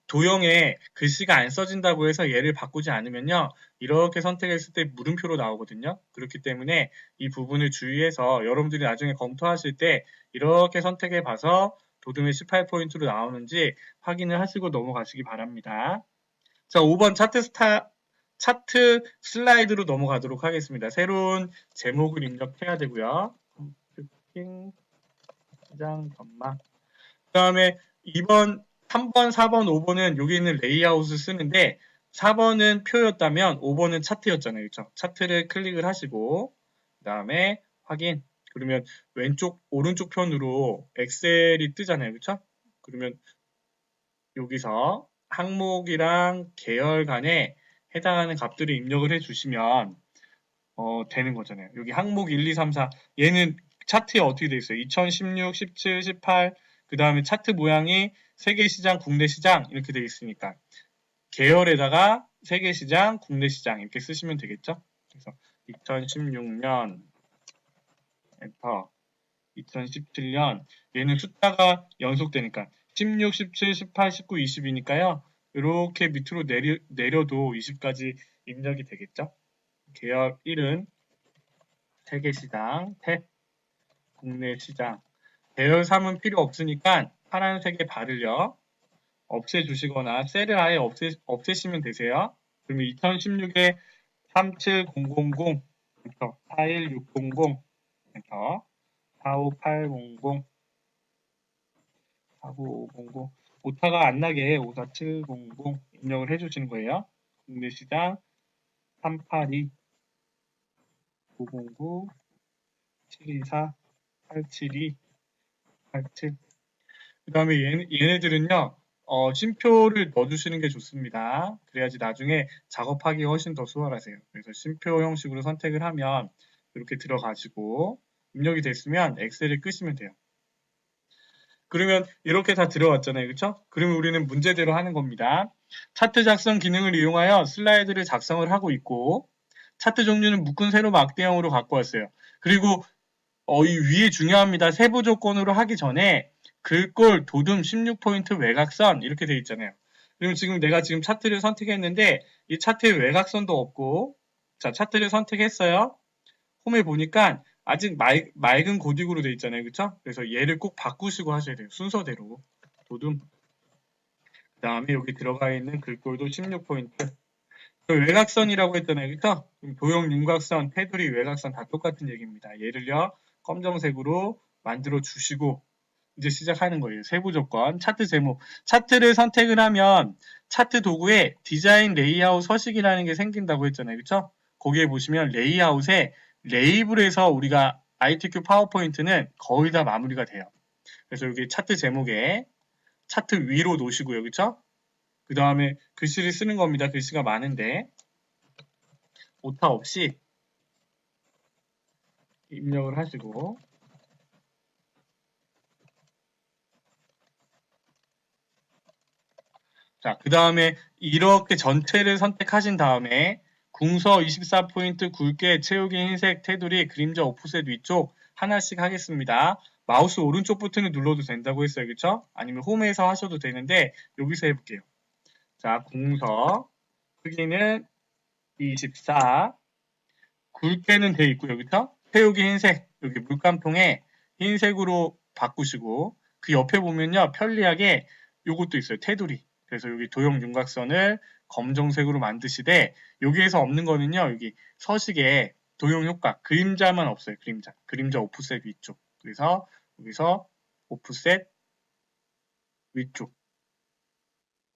도형에 글씨가 안 써진다고 해서 얘를 바꾸지 않으면요. 이렇게 선택했을 때 물음표로 나오거든요. 그렇기 때문에 이 부분을 주의해서 여러분들이 나중에 검토하실 때 이렇게 선택해 봐서 도둠의 18포인트로 나오는지 확인을 하시고 넘어가시기 바랍니다. 자, 5번 차트 슬라이드로 넘어가도록 하겠습니다. 새로운 제목을 입력해야 되고요. 컴퓨팅 시장 전망. 그 다음에 2번, 3번, 4번, 5번은 여기 있는 레이아웃을 쓰는데 4번은 표였다면 5번은 차트였잖아요. 그렇죠? 차트를 클릭을 하시고 그 다음에 확인. 그러면 왼쪽, 오른쪽 편으로 엑셀이 뜨잖아요. 그렇죠? 그러면 여기서 항목이랑 계열 간에 해당하는 값들을 입력을 해주시면 되는 거잖아요. 여기 항목 1, 2, 3, 4 얘는 차트에 어떻게 되어 있어요? 2016, 17, 18 그 다음에 차트 모양이 세계시장, 국내시장 이렇게 되어 있으니까 계열에다가 세계시장, 국내시장 이렇게 쓰시면 되겠죠? 그래서 2016년 엔터 2017년 얘는 숫자가 연속되니까 16, 17, 18, 19, 20이니까요. 이렇게 밑으로 내려도 20까지 입력이 되겠죠? 계열 1은 세계시장, 탭, 국내시장. 계열 3은 필요 없으니까 파란색에 바를요. 없애주시거나 셀을 아예 없애시면 되세요. 그러면 2016에 37000 엔터 41600 엔터 45800 49500 오타가 안 나게 54700 입력을 해주시는 거예요. 국내시장 382 909 724 872 87 그 다음에 얘네들은요 쉼표를 넣어주시는 게 좋습니다. 그래야지 나중에 작업하기 훨씬 더 수월하세요. 그래서 쉼표 형식으로 선택을 하면 이렇게 들어가시고 입력이 됐으면 엑셀을 끄시면 돼요. 그러면 이렇게 다 들어왔잖아요. 그렇죠? 그러면 우리는 문제대로 하는 겁니다. 차트 작성 기능을 이용하여 슬라이드를 작성을 하고 있고 차트 종류는 묶은 세로 막대형으로 갖고 왔어요. 그리고 이 위에 중요합니다. 세부 조건으로 하기 전에 글꼴, 도둠, 16포인트, 외곽선 이렇게 되어 있잖아요. 그럼 지금 내가 지금 차트를 선택했는데 이 차트에 외곽선도 없고 자 차트를 선택했어요. 홈에 보니까 아직 맑은 고딕으로 되어 있잖아요. 그렇죠? 그래서 얘를 꼭 바꾸시고 하셔야 돼요. 순서대로. 도둠. 그 다음에 여기 들어가 있는 글꼴도 16포인트. 외곽선이라고 했잖아요. 그렇죠? 도형 윤곽선, 테두리, 외곽선 다 똑같은 얘기입니다. 얘를요. 검정색으로 만들어 주시고 이제 시작하는 거예요. 세부 조건, 차트 제목. 차트를 선택을 하면 차트 도구에 디자인 레이아웃 서식이라는 게 생긴다고 했잖아요. 그렇죠? 거기에 보시면 레이아웃에 레이블에서 우리가 ITQ 파워포인트는 거의 다 마무리가 돼요. 그래서 여기 차트 제목에 차트 위로 놓으시고요. 그렇죠? 그 다음에 글씨를 쓰는 겁니다. 글씨가 많은데 오타 없이 입력을 하시고 자, 그 다음에 이렇게 전체를 선택하신 다음에 궁서 24포인트 굵게 채우기 흰색 테두리 그림자 오프셋 위쪽 하나씩 하겠습니다. 마우스 오른쪽 버튼을 눌러도 된다고 했어요. 그렇죠? 아니면 홈에서 하셔도 되는데 여기서 해볼게요. 자, 궁서 크기는 24 굵게는 돼 있고요. 그렇죠? 채우기 흰색 여기 물감통에 흰색으로 바꾸시고 그 옆에 보면요. 편리하게 요것도 있어요. 테두리. 그래서 여기 도형 윤곽선을 검정색으로 만드시되 여기에서 없는 거는요. 여기 서식에 도형 효과 그림자만 없어요. 그림자 오프셋 위쪽. 그래서 여기서 오프셋 위쪽.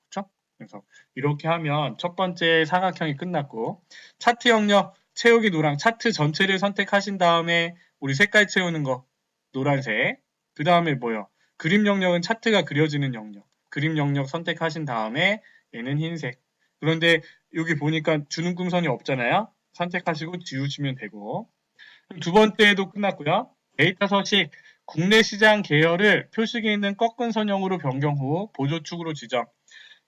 그렇죠? 그래서 이렇게 하면 첫 번째 사각형이 끝났고 차트 영역 채우기 노랑 차트 전체를 선택하신 다음에 우리 색깔 채우는 거 노란색 그 다음에 뭐요? 그림 영역은 차트가 그려지는 영역 그림 영역 선택하신 다음에 얘는 흰색 그런데 여기 보니까 주는 꿈선이 없잖아요. 선택하시고 지우시면 되고 두 번째도 끝났고요. 데이터 서식 국내 시장 계열을 표식에 있는 꺾은 선형으로 변경 후 보조축으로 지정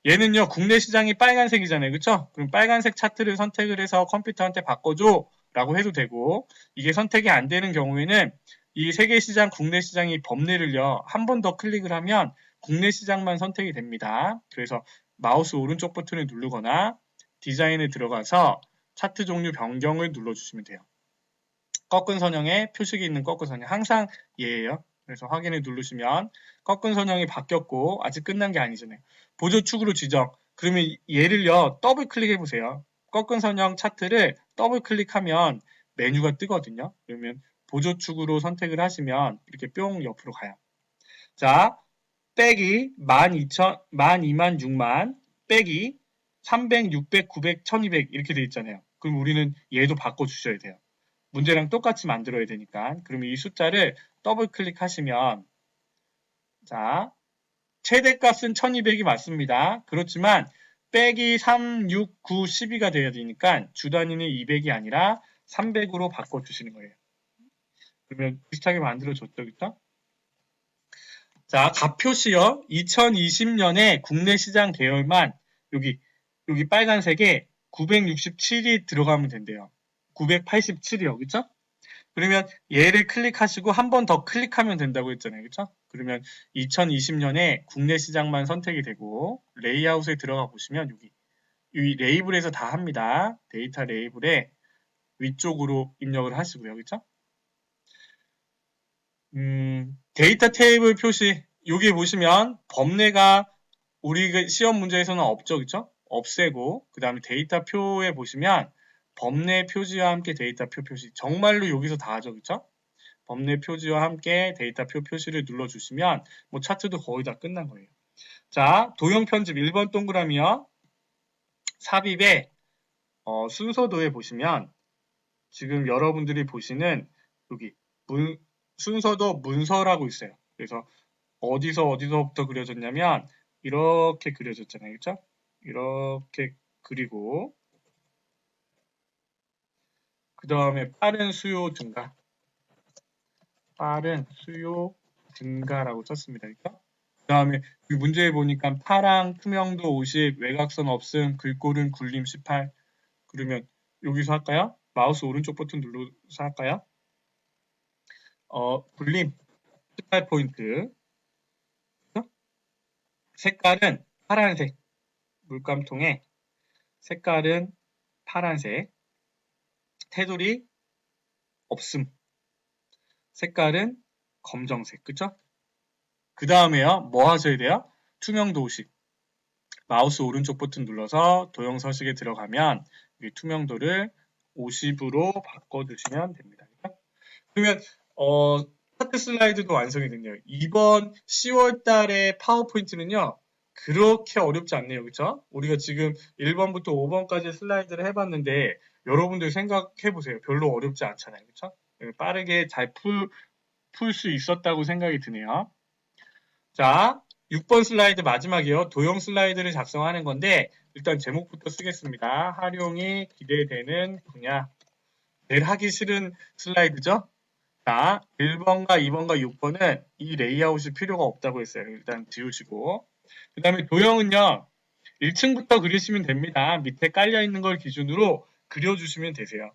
얘는요 국내 시장이 빨간색이잖아요. 그쵸? 그럼 빨간색 차트를 선택을 해서 컴퓨터한테 바꿔줘 라고 해도 되고 이게 선택이 안 되는 경우에는 이 세계 시장 국내 시장이 범례를요 한 번 더 클릭을 하면 국내 시장만 선택이 됩니다. 그래서 마우스 오른쪽 버튼을 누르거나 디자인에 들어가서 차트 종류 변경을 눌러주시면 돼요. 꺾은 선형에 표식이 있는 꺾은 선형 항상 얘예요. 그래서 확인을 누르시면 꺾은 선형이 바뀌었고 아직 끝난 게 아니잖아요. 보조축으로 지정. 그러면 얘를요 더블 클릭해 보세요. 꺾은 선형 차트를 더블 클릭하면 메뉴가 뜨거든요. 그러면 보조축으로 선택을 하시면 이렇게 뿅 옆으로 가요. 자, 빼기 12,000, 12만, 6만, 빼기 300, 600, 900, 1200 이렇게 돼 있잖아요. 그럼 우리는 얘도 바꿔주셔야 돼요. 문제랑 똑같이 만들어야 되니까. 그러면 이 숫자를 더블 클릭하시면 자, 최대값은 1200이 맞습니다. 그렇지만 빼기 3, 6, 9, 12가 돼야 되니까 주 단위는 200이 아니라 300으로 바꿔주시는 거예요. 그러면 비슷하게 만들어줬죠, 그쵸? 자, 값표시요. 2020년에 국내 시장 계열만 여기 빨간색에 967이 들어가면 된대요. 987이요, 그쵸? 그러면 얘를 클릭하시고 한 번 더 클릭하면 된다고 했잖아요, 그쵸? 그러면 2020년에 국내 시장만 선택이 되고 레이아웃에 들어가 보시면 여기 이 레이블에서 다 합니다. 데이터 레이블에 위쪽으로 입력을 하시고요, 그쵸? 데이터 테이블 표시 여기 보시면 범례가 우리 시험 문제에서는 없죠, 그쵸? 없애고 그 다음에 데이터 표에 보시면 범례 표지와 함께 데이터 표 표시 정말로 여기서 다 하죠, 그쵸? 범례 표지와 함께 데이터 표 표시를 눌러주시면 뭐 차트도 거의 다 끝난 거예요. 자, 도형 편집 1번 동그라미요. 삽입에 순서도에 보시면 지금 여러분들이 보시는 여기 순서도 문서라고 있어요. 그래서 어디서부터 그려졌냐면 이렇게 그려졌잖아요. 그렇죠? 이렇게 그리고 그 다음에 빠른 수요 증가라고 썼습니다. 그러니까 그 다음에 문제에 보니까 파랑, 투명도 50, 외곽선 없음, 글꼴은 굴림 18 그러면 여기서 할까요? 마우스 오른쪽 버튼 눌러서 할까요? 굴림 18포인트 색깔은 파란색 물감통에 색깔은 파란색 테두리 없음 색깔은 검정색 그쵸? 그 다음에요 뭐 하셔야 돼요? 투명도 50 마우스 오른쪽 버튼 눌러서 도형 서식에 들어가면 이 투명도를 50으로 바꿔주시면 됩니다. 그러면 차트 슬라이드도 완성이 됐네요. 이번 10월 달의 파워포인트는요. 그렇게 어렵지 않네요. 그렇죠? 우리가 지금 1번부터 5번까지 슬라이드를 해봤는데 여러분들 생각해보세요. 별로 어렵지 않잖아요. 그렇죠? 빠르게 잘 풀 수 있었다고 생각이 드네요. 자, 6번 슬라이드 마지막이요. 도형 슬라이드를 작성하는 건데 일단 제목부터 쓰겠습니다. 활용이 기대되는 분야. 제일 하기 싫은 슬라이드죠? 자, 1번과 2번과 6번은 이 레이아웃이 필요가 없다고 했어요. 일단 지우시고. 그 다음에 도형은요. 1층부터 그리시면 됩니다. 밑에 깔려있는 걸 기준으로 그려주시면 되세요.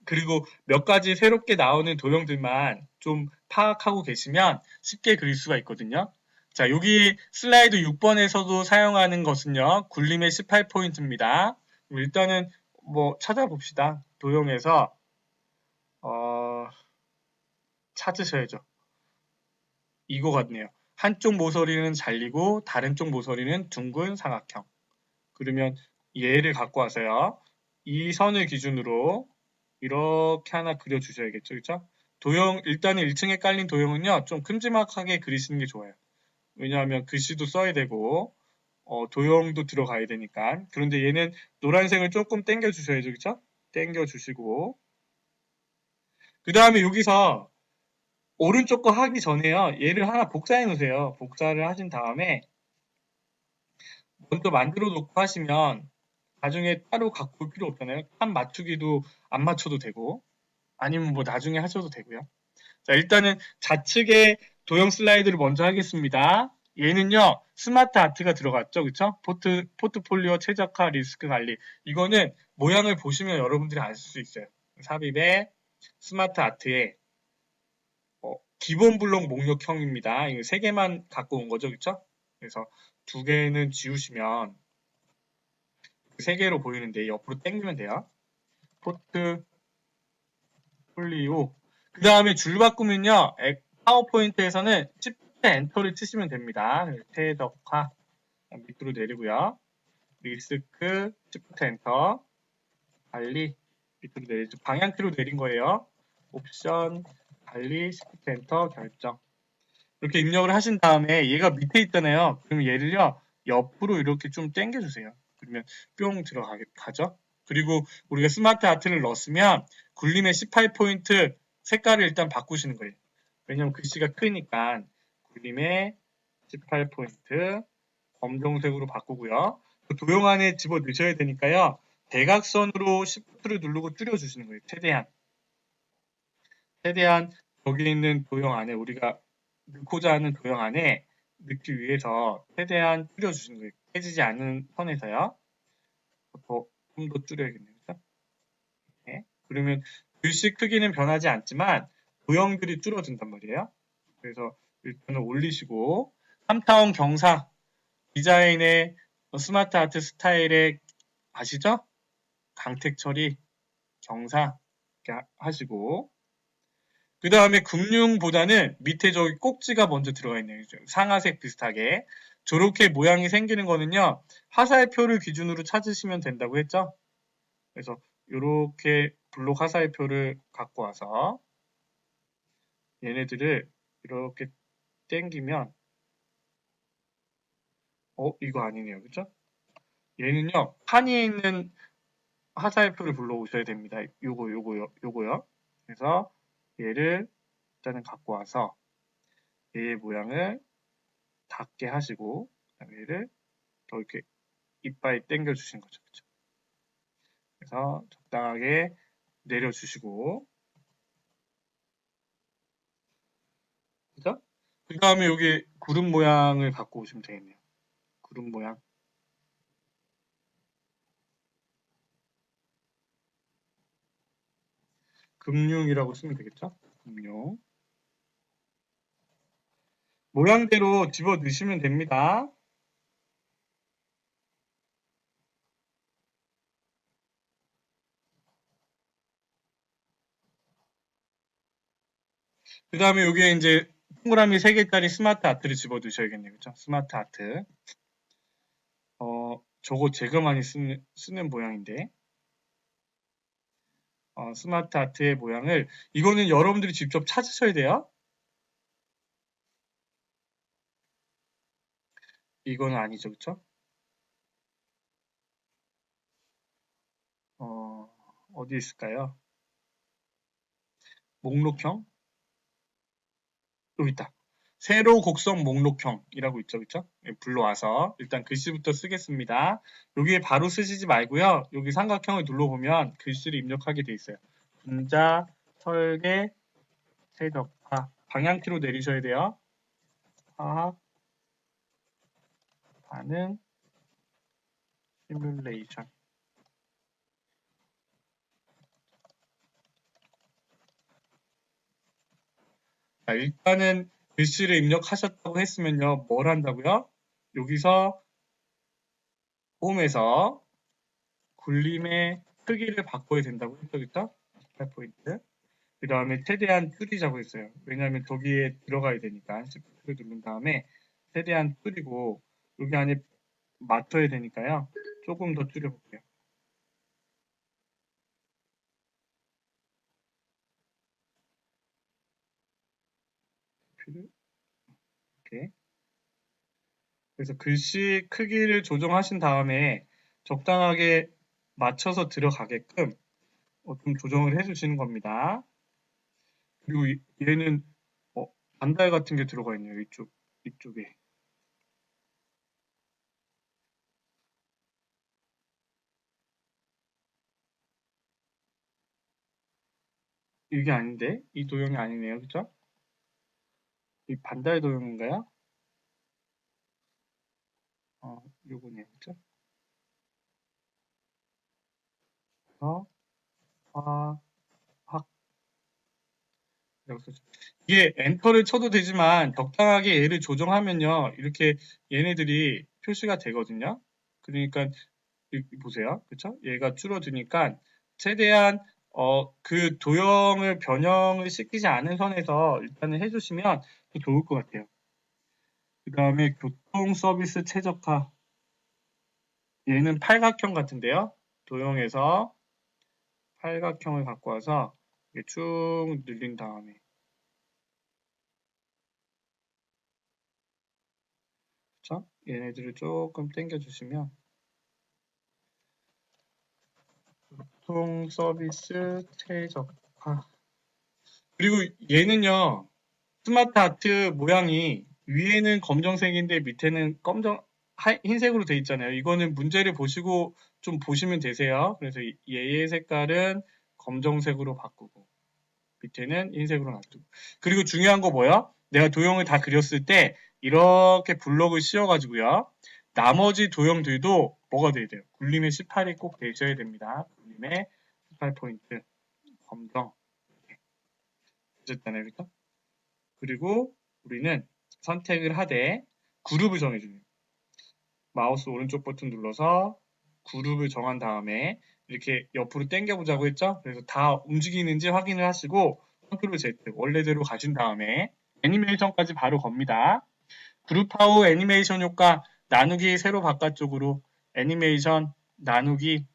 그리고 몇 가지 새롭게 나오는 도형들만 좀 파악하고 계시면 쉽게 그릴 수가 있거든요. 자, 여기 슬라이드 6번에서도 사용하는 것은요. 굴림의 18포인트입니다. 일단은 뭐 찾아봅시다. 도형에서 찾으셔야죠. 이거 같네요. 한쪽 모서리는 잘리고 다른 쪽 모서리는 둥근 삼각형. 그러면 얘를 갖고 와서요. 이 선을 기준으로 이렇게 하나 그려주셔야겠죠. 그렇죠? 도형 일단은 1층에 깔린 도형은요. 좀 큼지막하게 그리시는 게 좋아요. 왜냐하면 글씨도 써야 되고 도형도 들어가야 되니까. 그런데 얘는 노란색을 조금 당겨 주셔야죠. 그렇죠? 당겨 주시고 그 다음에 여기서 오른쪽 거 하기 전에요. 얘를 하나 복사해 놓으세요. 복사를 하신 다음에 먼저 만들어 놓고 하시면 나중에 따로 갖고 올 필요 없잖아요. 칸 맞추기도 안 맞춰도 되고 아니면 뭐 나중에 하셔도 되고요. 자, 일단은 좌측에 도형 슬라이드를 먼저 하겠습니다. 얘는요, 스마트 아트가 들어갔죠. 그쵸? 포트폴리오 최적화 리스크 관리. 이거는 모양을 보시면 여러분들이 알 수 있어요. 삽입에 스마트 아트에 기본 블록 목록형입니다. 이거 3개만 갖고 온 거죠. 그쵸? 그래서 2개는 지우시면 3개로 보이는데 옆으로 당기면 돼요. 포트폴리오 그 다음에 줄 바꾸면요. 파워포인트에서는 Shift 엔터를 치시면 됩니다. 최적화 밑으로 내리고요. 리스크 Shift 엔터 달리 밑으로 내리죠. 방향키로 내린 거예요. 옵션 달리 시프트 엔터 결정. 이렇게 입력을 하신 다음에 얘가 밑에 있잖아요. 그럼 얘를요 옆으로 이렇게 좀 당겨주세요. 그러면 뿅 들어가죠. 그리고 우리가 스마트 아트를 넣었으면 굴림의 18포인트 색깔을 일단 바꾸시는 거예요. 왜냐면 글씨가 크니까 굴림의 18포인트 검정색으로 바꾸고요. 그 도형 안에 집어 넣으셔야 되니까요. 대각선으로 Shift를 누르고 줄여주시는 거예요. 최대한 여기 있는 도형 안에 우리가 넣고자 하는 도형 안에 넣기 위해서 최대한 줄여주시는 거예요. 깨지지 않는 선에서요. 좀 더 줄여야겠네요. 그렇죠? 네. 그러면 글씨 크기는 변하지 않지만 도형들이 줄어든단 말이에요. 그래서 일단은 올리시고 3타원 경사 디자인의 스마트 아트 스타일의 아시죠? 강택 처리 경사 이렇게 하시고 그 다음에 금융보다는 밑에 저기 꼭지가 먼저 들어가 있네요. 상하색 비슷하게. 저렇게 모양이 생기는 거는요. 화살표를 기준으로 찾으시면 된다고 했죠. 그래서 이렇게 블록 화살표를 갖고 와서 얘네들을 이렇게 당기면 이거 아니네요. 그죠? 얘는요. 칸이 있는 화살표를 불러오셔야 됩니다. 요거요. 그래서 얘를 일단은 갖고 와서 얘의 모양을 닿게 하시고 얘를 더 이렇게 이빨 당겨 주신 거죠. 그렇죠? 그래서 적당하게 내려주시고 그죠? 그 다음에 여기 구름 모양을 갖고 오시면 되겠네요. 구름 모양. 금융이라고 쓰면 되겠죠? 금융. 모양대로 집어 넣으시면 됩니다. 그 다음에 여기에 이제 동그라미 3개짜리 스마트 아트를 집어 넣으셔야겠네요. 그렇죠? 스마트 아트. 저거 제가 많이 쓰는 모양인데. 스마트 아트의 모양을 이거는 여러분들이 직접 찾으셔야 돼요. 이거는 아니죠. 그렇죠? 어디 있을까요? 목록형? 여기 있다. 세로 곡선 목록형이라고 있죠. 그쵸? 불러와서 일단 글씨부터 쓰겠습니다. 여기에 바로 쓰시지 말고요. 여기 삼각형을 눌러보면 글씨를 입력하게 돼 있어요. 분자, 설계, 최적화. 방향키로 내리셔야 돼요. 화학, 반응, 시뮬레이션. 자, 일단은 글씨를 입력하셨다고 했으면요. 뭘 한다고요? 여기서 홈에서 굴림의 크기를 바꿔야 된다고 했죠. 그쵸? 18포인트. 그 다음에 최대한 줄이자고 했어요. 왜냐하면 저기에 들어가야 되니까 Shift를 누른 다음에 최대한 줄이고 여기 안에 맞춰야 되니까요. 조금 더 줄여볼게요. 이렇게. 그래서 글씨 크기를 조정하신 다음에 적당하게 맞춰서 들어가게끔 좀 조정을 해주시는 겁니다. 그리고 얘는 반달 같은 게 들어가 있네요. 이쪽에. 이게 아닌데? 이 도형이 아니네요. 그죠? 이 반달 도형인가요? 요거네요. 그죠? 화, 학, 이게 엔터를 쳐도 되지만 적당하게 얘를 조정하면요. 이렇게 얘네들이 표시가 되거든요. 그러니까 보세요. 그쵸? 얘가 줄어드니까 최대한 그 도형을 변형을 시키지 않은 선에서 일단은 해주시면 좋을 것 같아요. 그 다음에 교통 서비스 최적화. 얘는 팔각형 같은데요. 도형에서 팔각형을 갖고 와서 이렇게 쭉 늘린 다음에 그쵸? 얘네들을 조금 당겨 주시면 보통 서비스 최적화. 그리고 얘는요, 스마트 아트 모양이 위에는 검정색인데 밑에는 흰색으로 돼 있잖아요. 이거는 문제를 보시고 좀 보시면 되세요. 그래서 얘의 색깔은 검정색으로 바꾸고 밑에는 흰색으로 놔두고. 그리고 중요한 거 뭐야? 내가 도형을 다 그렸을 때 이렇게 블럭을 씌워가지고요. 나머지 도형들도 뭐가 돼야 돼요? 굴림의 18이 꼭 되셔야 됩니다. 굴림의 18포인트 검정 되셨잖아요. 그렇죠? 그리고 우리는 선택을 하되 그룹을 정해줍니다. 마우스 오른쪽 버튼 눌러서 그룹을 정한 다음에 이렇게 옆으로 당겨 보자고 했죠? 그래서 다 움직이는지 확인을 하시고 컨트롤 Z 원래대로 가신 다음에 애니메이션까지 바로 겁니다. 그룹하우 애니메이션 효과 나누기 세로 바깥쪽으로 애니메이션 나누기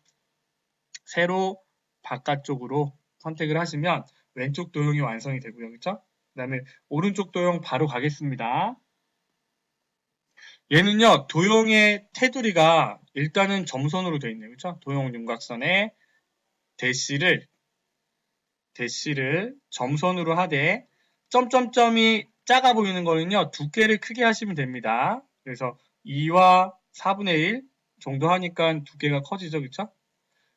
세로 바깥쪽으로 선택을 하시면 왼쪽 도형이 완성이 되고요. 그렇죠? 그 다음에 오른쪽 도형 바로 가겠습니다. 얘는요, 도형의 테두리가 일단은 점선으로 되어 있네요. 그렇죠? 도형 윤곽선에 대시를 점선으로 하되 점점점이 작아 보이는 거는요, 두께를 크게 하시면 됩니다. 그래서 2와 4분의 1 정도 하니까 두께가 커지죠. 그렇죠?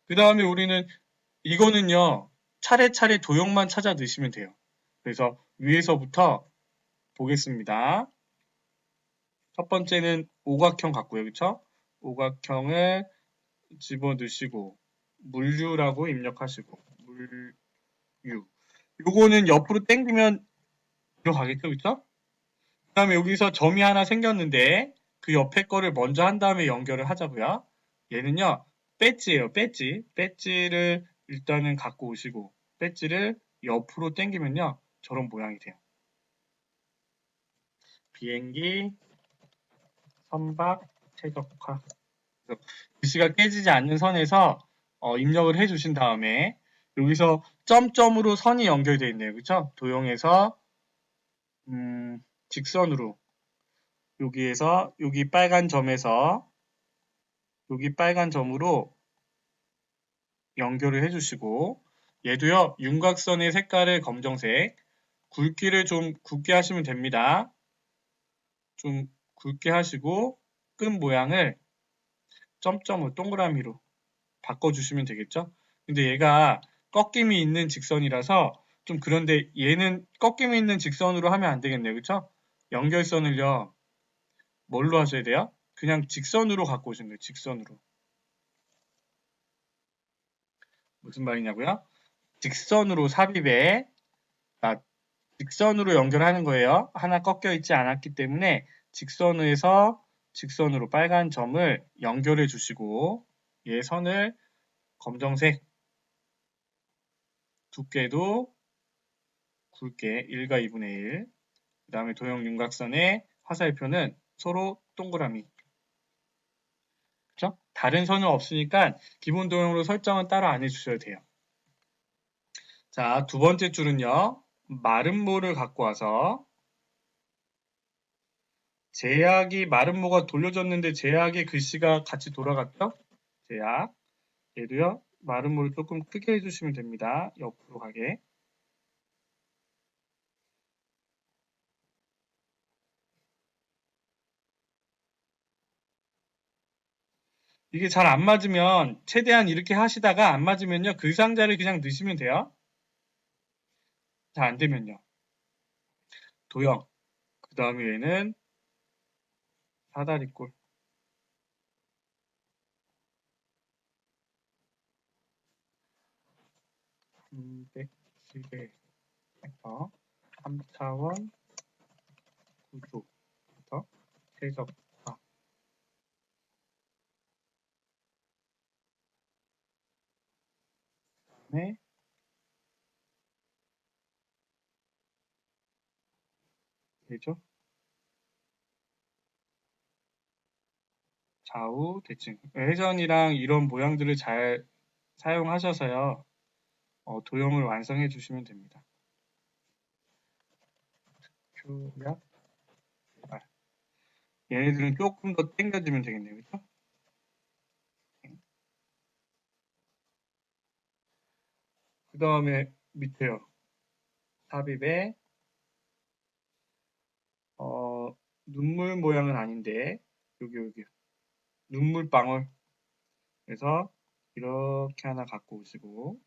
그 다음에 우리는 이거는요, 차례차례 도형만 찾아 넣으시면 돼요. 그래서 위에서부터 보겠습니다. 첫 번째는 오각형 같고요. 그쵸? 오각형을 집어넣으시고 물류라고 입력하시고 물류 요거는 옆으로 당기면 들어가겠죠. 그쵸? 그 다음에 여기서 점이 하나 생겼는데 그 옆에 거를 먼저 한 다음에 연결을 하자고요. 얘는요. 배지예요. 배지를 일단은 갖고 오시고 배지를 옆으로 당기면요. 저런 모양이 돼요. 비행기 선박 최적화 글씨가 깨지지 않는 선에서 입력을 해주신 다음에 여기서 점점으로 선이 연결되어 있네요. 그렇죠? 도형에서 직선으로 여기에서 여기 빨간 점에서 여기 빨간 점으로 연결을 해주시고 얘도요. 윤곽선의 색깔을 검정색 굵기를 좀 굵게 하시면 됩니다. 좀 굵게 하시고 끈 모양을 점점으로 동그라미로 바꿔주시면 되겠죠? 근데 얘가 꺾임이 있는 직선이라서 좀 그런데 얘는 꺾임이 있는 직선으로 하면 안 되겠네요. 그쵸? 연결선을요. 뭘로 하셔야 돼요? 그냥 직선으로 갖고 오시는 거예요. 직선으로. 무슨 말이냐고요? 직선으로 삽입에 직선으로 연결하는 거예요. 하나 꺾여 있지 않았기 때문에 직선에서 직선으로 빨간 점을 연결해 주시고 얘 선을 검정색 두께도 굵게 1과 2분의 1 그 다음에 도형 윤곽선의 화살표는 서로 동그라미 그쵸? 다른 선은 없으니까 기본 도형으로 설정은 따로 안 해주셔도 돼요. 자, 두 번째 줄은요. 마름모를 갖고 와서 제약이 마름모가 돌려졌는데 제약의 글씨가 같이 돌아갔죠? 제약 얘도요. 마름모를 조금 크게 해주시면 됩니다. 옆으로 가게 이게 잘 안 맞으면 최대한 이렇게 하시다가 안 맞으면요. 그 상자를 그냥 넣으시면 돼요. 잘 안 되면요. 도형 그 다음에 얘는 사다리꼴 310에서 3차원 구조부터 최적화 다음에 되죠? 좌우 대칭 회전이랑 이런 모양들을 잘 사용하셔서요. 도형을 완성해 주시면 됩니다. 표약 얘네들은 조금 더 당겨주면 되겠네요. 그렇죠? 그 다음에 밑에요. 삽입에 눈물 모양은 아닌데 여기 눈물방울 그래서 이렇게 하나 갖고 오시고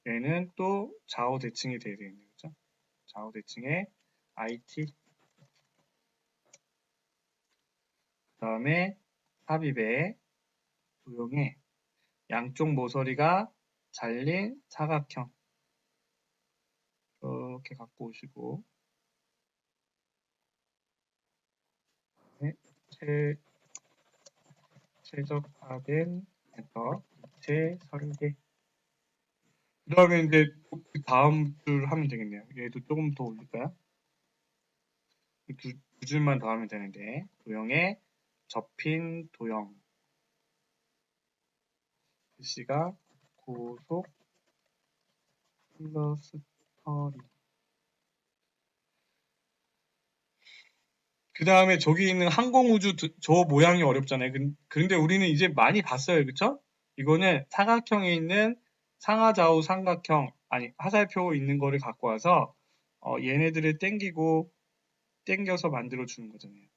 얘는 또 좌우 대칭이 돼야 되겠네요. 그렇죠? 좌우 대칭에 IT 그 다음에 삽입에 도형에 양쪽 모서리가 잘린 사각형 이렇게 갖고 오시고 최적화된 멘터 제 설계 그 다음에 이제 그 다음 줄 하면 되겠네요. 얘도 조금 더 올릴까요? 두 줄만 더 하면 되는데 도형에 접힌 도형 글씨가 고속 플러스터리 그 다음에 저기 있는 항공우주 저 모양이 어렵잖아요. 그런데 우리는 이제 많이 봤어요. 그쵸? 이거는 사각형에 있는 상하좌우 삼각형 아니 화살표 있는 거를 갖고 와서 얘네들을 땡겨서 만들어 주는 거잖아요.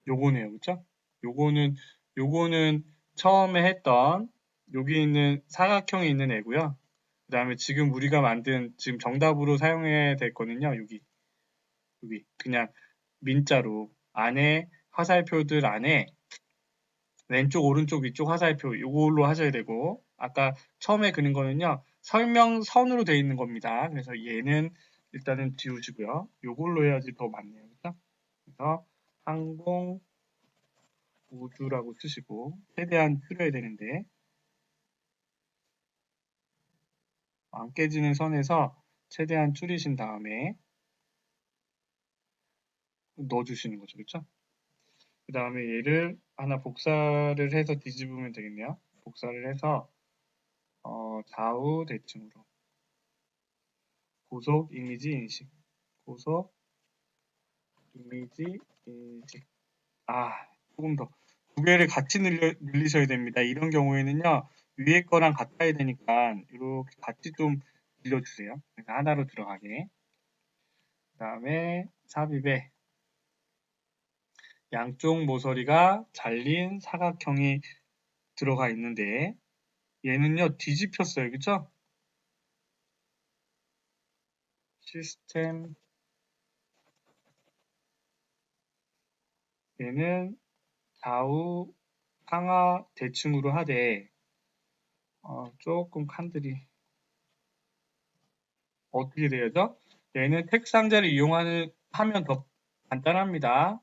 요거네요. 그쵸? 요거는 처음에 했던 여기 있는 사각형이 있는 애고요. 그 다음에 지금 우리가 만든 지금 정답으로 사용해야 됐거든요. 여기 그냥 민자로 안에 화살표들 안에 왼쪽 오른쪽 위쪽 화살표 이걸로 하셔야 되고 아까 처음에 그린 거는요 설명선으로 되어 있는 겁니다. 그래서 얘는 일단은 지우시고요. 이걸로 해야지 더 맞네요. 그렇죠? 그래서 항공 우주라고 쓰시고 최대한 줄여야 되는데 안 깨지는 선에서 최대한 줄이신 다음에 넣어주시는 거죠. 그렇죠? 그 다음에 얘를 하나 복사를 해서 뒤집으면 되겠네요. 복사를 해서 좌우 대칭으로 고속 이미지 인식 고속 이미지 인식 조금 더 두 개를 같이 늘리셔야 됩니다. 이런 경우에는요 위에 거랑 같아야 되니까 이렇게 같이 좀 늘려주세요. 그러니까 하나로 들어가게 그 다음에 삽입에 양쪽 모서리가 잘린 사각형이 들어가 있는데 얘는요 뒤집혔어요. 그쵸? 시스템 얘는 좌우 상하 대칭으로 하되 조금 칸들이 어떻게 돼야죠? 얘는 텍 상자를 하면 더 간단합니다.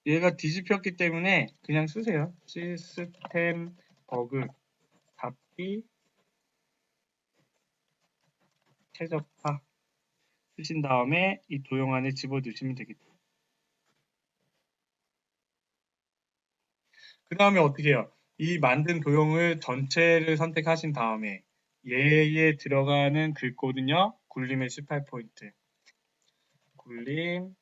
얘가 뒤집혔기 때문에 그냥 쓰세요. 시스템 버그 답비 최적화 쓰신 다음에 이 도형 안에 집어넣으시면 되겠죠. 그 다음에 어떻게 해요? 이 만든 도형을 전체를 선택하신 다음에 얘에 들어가는 글꼴은요. 굴림의 18포인트. 굴림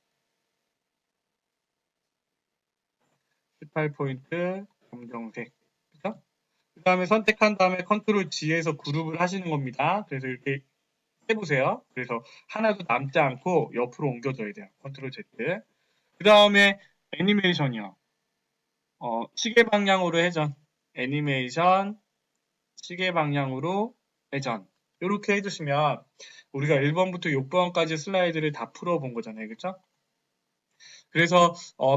18포인트 검정색. 그죠? 그 다음에 선택한 다음에 컨트롤 G에서 그룹을 하시는 겁니다. 그래서 이렇게 해보세요. 그래서 하나도 남지 않고 옆으로 옮겨줘야 돼요. 컨트롤 Z. 그 다음에 애니메이션이요. 시계 방향으로 회전. 애니메이션 시계 방향으로 회전. 이렇게 해주시면 우리가 1번부터 6번까지 슬라이드를 다 풀어본 거잖아요. 그쵸? 그래서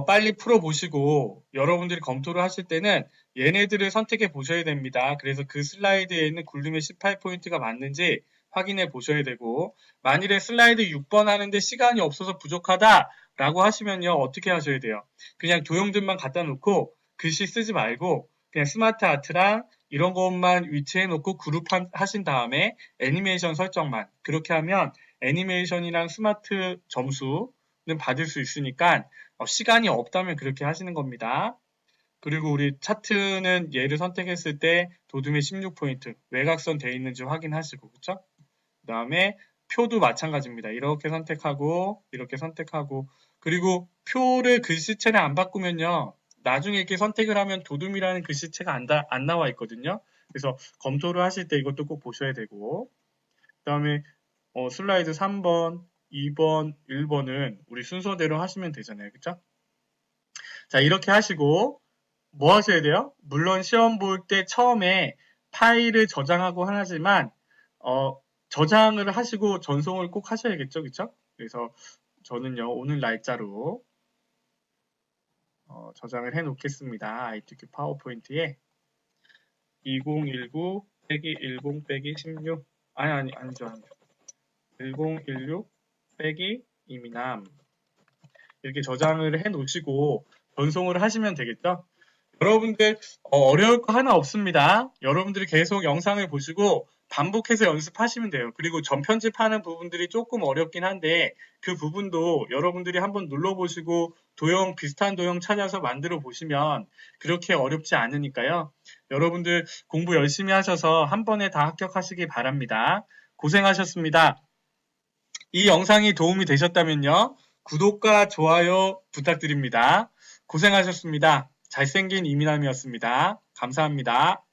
빨리 풀어보시고 여러분들이 검토를 하실 때는 얘네들을 선택해 보셔야 됩니다. 그래서 그 슬라이드에 있는 굴림의 18포인트가 맞는지 확인해 보셔야 되고 만일에 슬라이드 6번 하는데 시간이 없어서 부족하다라고 하시면요. 어떻게 하셔야 돼요? 그냥 도형들만 갖다 놓고 글씨 쓰지 말고 그냥 스마트 아트랑 이런 것만 위치해 놓고 그룹 하신 다음에 애니메이션 설정만. 그렇게 하면 애니메이션이랑 스마트 점수는 받을 수 있으니까 시간이 없다면 그렇게 하시는 겁니다. 그리고 우리 차트는 얘를 선택했을 때 도둠의 16포인트, 외곽선 돼 있는지 확인하시고, 그쵸? 그 다음에 표도 마찬가지입니다. 이렇게 선택하고, 이렇게 선택하고, 그리고 표를 글씨체를 안 바꾸면요, 나중에 이렇게 선택을 하면 도둠이라는 글씨체가 안 나와 있거든요. 그래서 검토를 하실 때 이것도 꼭 보셔야 되고, 그 다음에 슬라이드 3번, 2번, 1번은 우리 순서대로 하시면 되잖아요. 그쵸? 자, 이렇게 하시고, 뭐 하셔야 돼요? 물론 시험 볼 때 처음에 파일을 저장하고 하지만 저장을 하시고 전송을 꼭 하셔야겠죠, 그쵸? 그래서 저는요 오늘 날짜로 저장을 해 놓겠습니다. ITQ 파워포인트에 2019 빼기 10 빼기 16 아니죠 1016 빼기 이미남 이렇게 저장을 해 놓으시고 전송을 하시면 되겠죠? 여러분들 어려울 거 하나 없습니다. 여러분들이 계속 영상을 보시고 반복해서 연습하시면 돼요. 그리고 전편집하는 부분들이 조금 어렵긴 한데 그 부분도 여러분들이 한번 눌러보시고 비슷한 도형 찾아서 만들어 보시면 그렇게 어렵지 않으니까요. 여러분들 공부 열심히 하셔서 한 번에 다 합격하시기 바랍니다. 고생하셨습니다. 이 영상이 도움이 되셨다면요. 구독과 좋아요 부탁드립니다. 고생하셨습니다. 잘생긴 이민남이었습니다. 감사합니다.